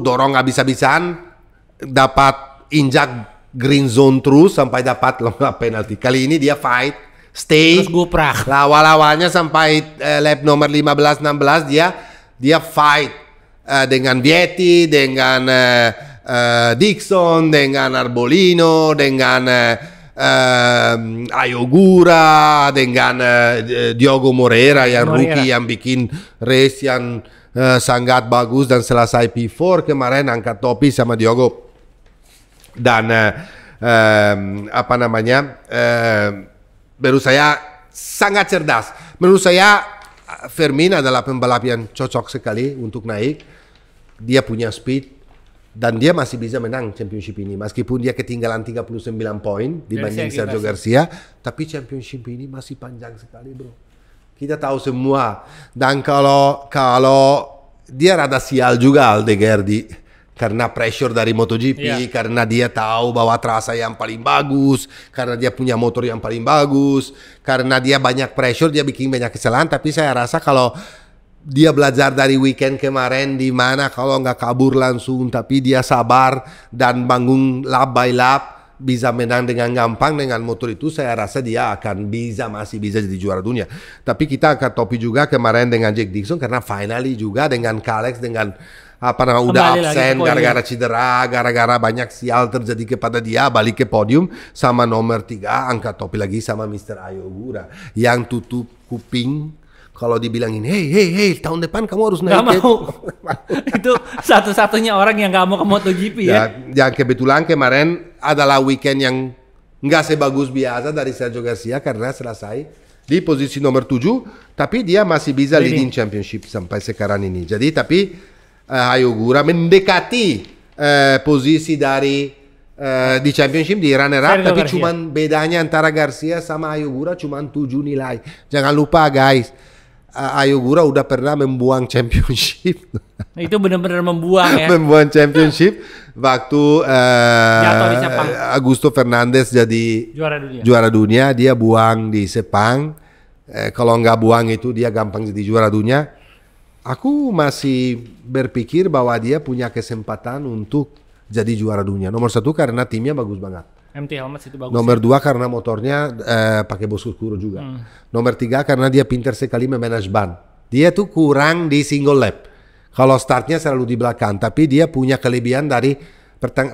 dorong habis-habisan, dapat injak green zone terus sampai dapat longgar penalti. Kali ini dia fight, stay. Terus guprak. Awal-awalnya sampai lap nomor 15-16 dia fight dengan Vietti, dengan Dixon, dengan Arbolino, dengan Ayogura, dengan Diogo Moreira yang rookie yang bikin race yang sangat bagus dan selesai P4 kemarin, angkat topi sama Diogo. Dan menurut saya sangat cerdas. Menurut saya Fermin adalah pembalap yang cocok sekali untuk naik. Dia punya speed dan dia masih bisa menang championship ini, meskipun dia ketinggalan 39 poin dibanding Sergio Garcia, tapi championship ini masih panjang sekali, bro. Kita tahu semua. Dan kalau dia rada sial juga Aldeguer di Karena pressure dari MotoGP, karena dia tahu bahwa trasa yang paling bagus, karena dia punya motor yang paling bagus, karena dia banyak pressure, dia bikin banyak kesalahan. Tapi saya rasa kalau dia belajar dari weekend kemarin, di mana kalau nggak kabur langsung, tapi dia sabar dan bangun lap by lap, bisa menang dengan gampang dengan motor itu, saya rasa dia akan masih bisa jadi juara dunia. Tapi kita akan topi juga kemarin dengan Jack Dixon, karena finally juga dengan Kalex, dengan udah absen gara-gara cedera, gara-gara banyak sial terjadi kepada dia, balik ke podium sama nomor 3, angkat topi lagi sama Mr. Ai Ogura yang tutup kuping kalau dibilangin hey tahun depan kamu harus naik. Gak mau. Itu satu-satunya orang yang gak mau ke MotoGP ya. Yang kebetulan kemarin adalah weekend yang nggak sebagus biasa dari Sergio Garcia karena selesai di posisi nomor 7, tapi dia masih bisa leading championship sampai sekarang ini. Jadi tapi Ai Ogura mendekati posisi dari di championship di runner up, tapi cuman bedanya antara Garcia sama Ai Ogura cuman 7 nilai. Jangan lupa guys, Ai Ogura udah pernah membuang championship. Itu benar-benar membuang ya. Membuang championship waktu jatuh di Sepang. Augusto Fernandez jadi juara dunia, dia buang di Sepang. Kalau nggak buang itu dia gampang jadi juara dunia. Aku masih berpikir bahwa dia punya kesempatan untuk jadi juara dunia. Nomor 1 karena timnya bagus banget. MT Helmets itu bagus. Nomor 2 karena motornya pakai Boscuro juga. Nomor 3 karena dia pintar sekali memanage ban. Dia tuh kurang di single lap. Kalau startnya selalu di belakang, tapi dia punya kelebihan dari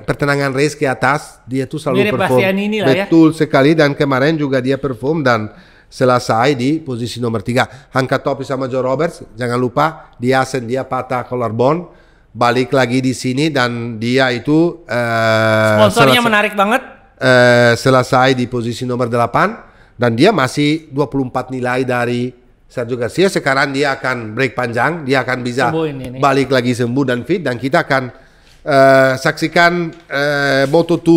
pertenangan race ke atas. Dia tuh selalu perform. Betul sekali, dan kemarin juga dia perform dan selesai di posisi nomor 3. Angkat topi sama Joe Roberts. Jangan lupa di Assen dia patah collarbone, balik lagi di sini, dan dia itu sponsornya menarik banget. Selesai di posisi nomor 8, dan dia masih 24 nilai dari Sergio Garcia. Sekarang dia akan break panjang, dia akan bisa balik lagi sembuh dan fit, dan kita akan saksikan Moto2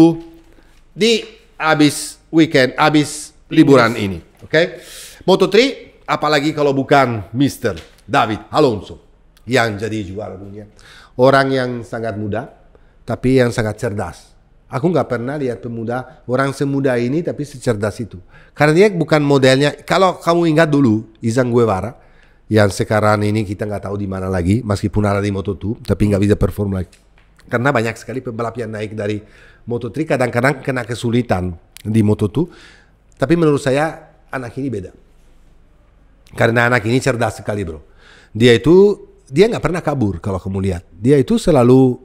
di habis weekend, habis liburan ini. Oke, Moto3, apalagi kalau bukan Mr. David Alonso yang jadi juara dunia. Orang yang sangat muda, tapi yang sangat cerdas. Aku nggak pernah lihat pemuda, orang semuda ini tapi secerdas itu. Karena dia bukan modelnya, kalau kamu ingat dulu, Izan Guevara, yang sekarang ini kita nggak tahu di mana lagi, meskipun ada di Moto2, tapi nggak bisa perform lagi. Karena banyak sekali pembalap yang naik dari Moto3, kadang-kadang kena kesulitan di Moto2. Tapi menurut saya, anak ini beda. Karena anak ini cerdas sekali bro. Dia nggak pernah kabur kalau kamu lihat. Dia itu selalu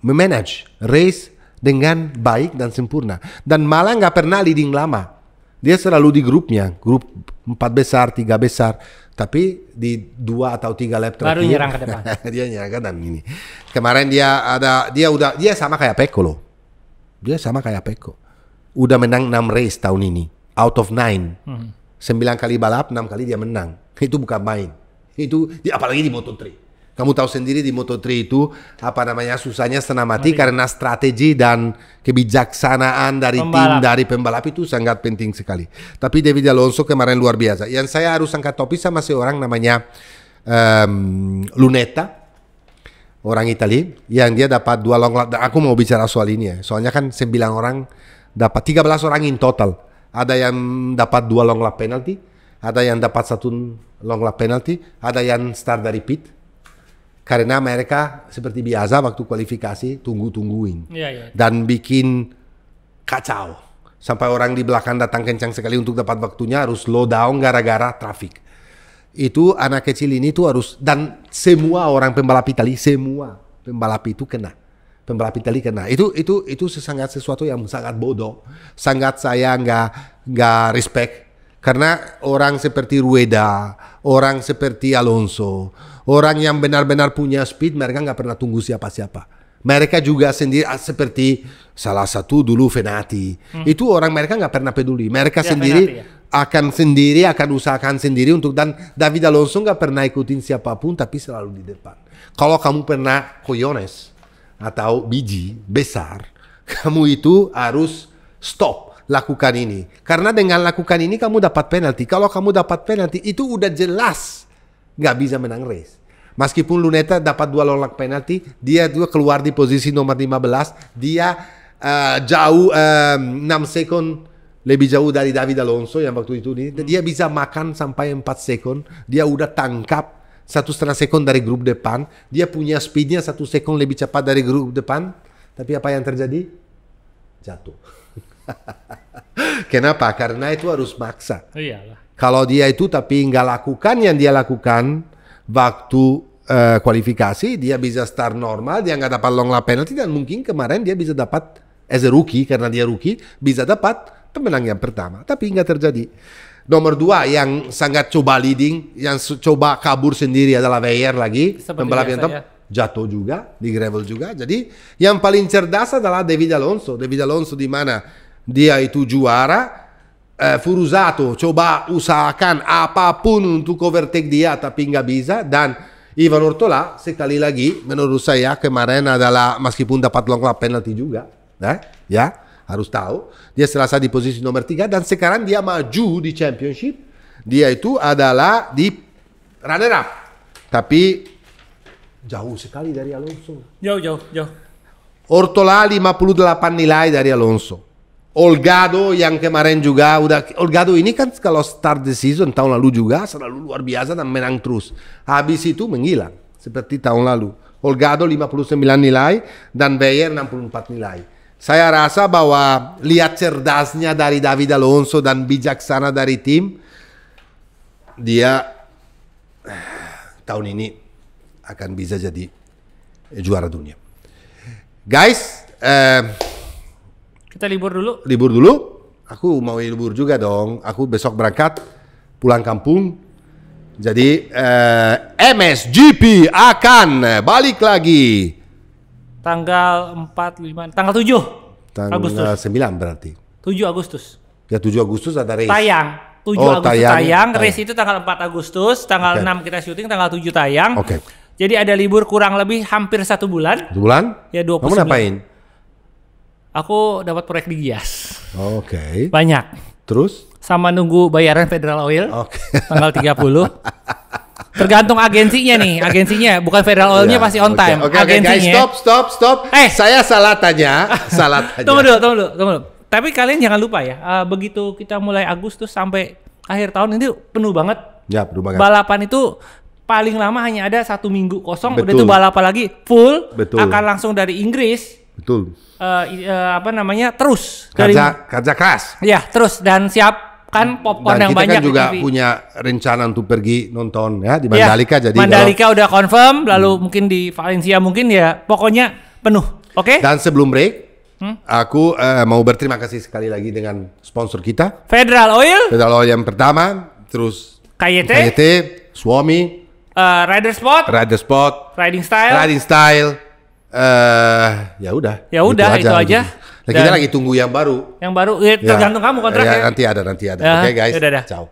memanage race dengan baik dan sempurna. Dan malah nggak pernah leading lama. Dia selalu di grupnya, grup 4 besar, 3 besar. Tapi di 2 atau 3 lap terakhir baru nyerang ke depan. Dia nyerang ke dan ini. Kemarin dia sama kayak Pecco loh. Dia sama kayak Pecco. Udah menang 6 race tahun ini. Out of 9. 9 kali balap, 6 kali dia menang. Itu bukan main. Itu apalagi di Moto3. Kamu tahu sendiri di Moto3 itu susahnya setengah mati karena strategi dan kebijaksanaan dari tim, dari pembalap itu sangat penting sekali. Tapi David Alonso kemarin luar biasa. Yang saya harus angkat topi sama seorang namanya Lunetta, orang Italia, yang dia dapat 2 long lap. Aku mau bicara soal ini ya. Soalnya kan 9 orang dapat, 13 orang in total. Ada yang dapat 2 long lap penalty, ada yang dapat 1 long lap penalty, ada yang start dari pit. Karena mereka seperti biasa waktu kualifikasi tungguin dan bikin kacau. Sampai orang di belakang datang kencang sekali untuk dapat waktunya, harus slow down gara-gara traffic. Itu anak kecil ini tuh harus, dan semua orang pembalap Italia, semua pembalap itu kena. Pembalap Italia kena. Itu sangat sesuatu yang sangat bodoh. Sangat saya nggak respect. Karena orang seperti Rueda, orang seperti Alonso, orang yang benar-benar punya speed, mereka nggak pernah tunggu siapa-siapa. Mereka juga sendiri seperti salah satu dulu Venati. Itu orang mereka nggak pernah peduli. Mereka sendiri Venati, akan usahakan sendiri untuk, dan David Alonso nggak pernah ikutin siapapun, tapi selalu di depan. Kalau kamu pernah coyones atau biji besar, kamu itu harus stop. Lakukan ini. Karena dengan lakukan ini kamu dapat penalti. Kalau kamu dapat penalti itu udah jelas nggak bisa menang race. Meskipun Luneta dapat 2 long lap penalti, dia juga keluar di posisi nomor 15. Dia jauh 6 second lebih jauh dari David Alonso yang waktu itu. Dia bisa makan sampai 4 second. Dia udah tangkap 1,5 second dari grup depan. Dia punya speednya 1 second lebih cepat dari grup depan. Tapi apa yang terjadi? Jatuh. Kenapa? Karena itu harus maksa. Iyalah. Kalau dia itu tapi nggak lakukan yang dia lakukan waktu kualifikasi, dia bisa start normal, dia nggak dapat long lap penalty, dan mungkin kemarin dia bisa dapat as a rookie, karena dia rookie, bisa dapat pemenang yang pertama. Tapi nggak terjadi. Nomor 2 yang sangat coba leading, yang coba kabur sendiri adalah Weyer lagi. Pembalap yang top, jatuh juga, di gravel juga. Jadi yang paling cerdas adalah David Alonso. David Alonso di mana dia itu juara, Furusato coba usahakan apapun untuk overtake dia, tapi nggak bisa. Dan Ivan Ortola sekali lagi menurut saya kemarin adalah, meskipun dapat long lap penalty juga, ya harus tahu dia selesai di posisi nomor 3 dan sekarang dia maju di championship. Dia itu adalah di runner up, tapi jauh sekali dari Alonso. Jauh. Ortola 58 nilai dari Alonso. Olgado yang kemarin juga Olgado ini kan kalau start the season tahun lalu juga selalu luar biasa dan menang terus. Habis itu menghilang seperti tahun lalu. Olgado 59 nilai dan Weyer 64 nilai. Saya rasa bahwa lihat cerdasnya dari David Alonso dan bijaksana dari tim, dia tahun ini akan bisa jadi juara dunia. Guys, kita libur dulu. Libur dulu. Aku mau libur juga dong. Aku besok berangkat pulang kampung. Jadi MSGP akan balik lagi. Tanggal 4, 5, tanggal 7 Agustus. Tanggal 9 berarti. 7 Agustus. Ya 7 Agustus ada race. Tayang. 7 Agustus tayang. Tayang. Race itu tanggal 4 Agustus. Tanggal 6 kita syuting. Tanggal 7 tayang. Oke. Jadi ada libur kurang lebih hampir 1 bulan. 1 bulan? Ya 29. Kamu ngapain? Aku dapat proyek di Gias. Oke. Banyak. Terus? Sama nunggu bayaran Federal Oil. Oke. Tanggal 30. Tergantung agensinya nih. Agensinya. Bukan Federal Oilnya pasti on time. Oke, agensinya. guys, stop. Saya salah tanya. Tunggu dulu. Tapi kalian jangan lupa ya. Begitu kita mulai Agustus sampai akhir tahun ini penuh banget. Ya, penuh banget. Balapan itu paling lama hanya ada 1 minggu kosong. Betul. Udah itu balapan lagi full. Betul. Akan langsung dari Inggris. Betul. Terus kerja keras. Ya, terus dan siapkan popcorn dan yang kita banyak. Kan juga di TV. punya rencana untuk pergi nonton ya di Mandalika. Jadi Mandalika udah confirm, lalu mungkin di Valencia mungkin ya. Pokoknya penuh. Oke? Dan sebelum break, aku mau berterima kasih sekali lagi dengan sponsor kita. Federal Oil yang pertama, terus KYT, Suami, Rider Spot, Riding Style. Ya udah itu aja. Nah, kita lagi tunggu yang baru. Tergantung kamu kontraknya. Nanti ada. Oke guys, ciao.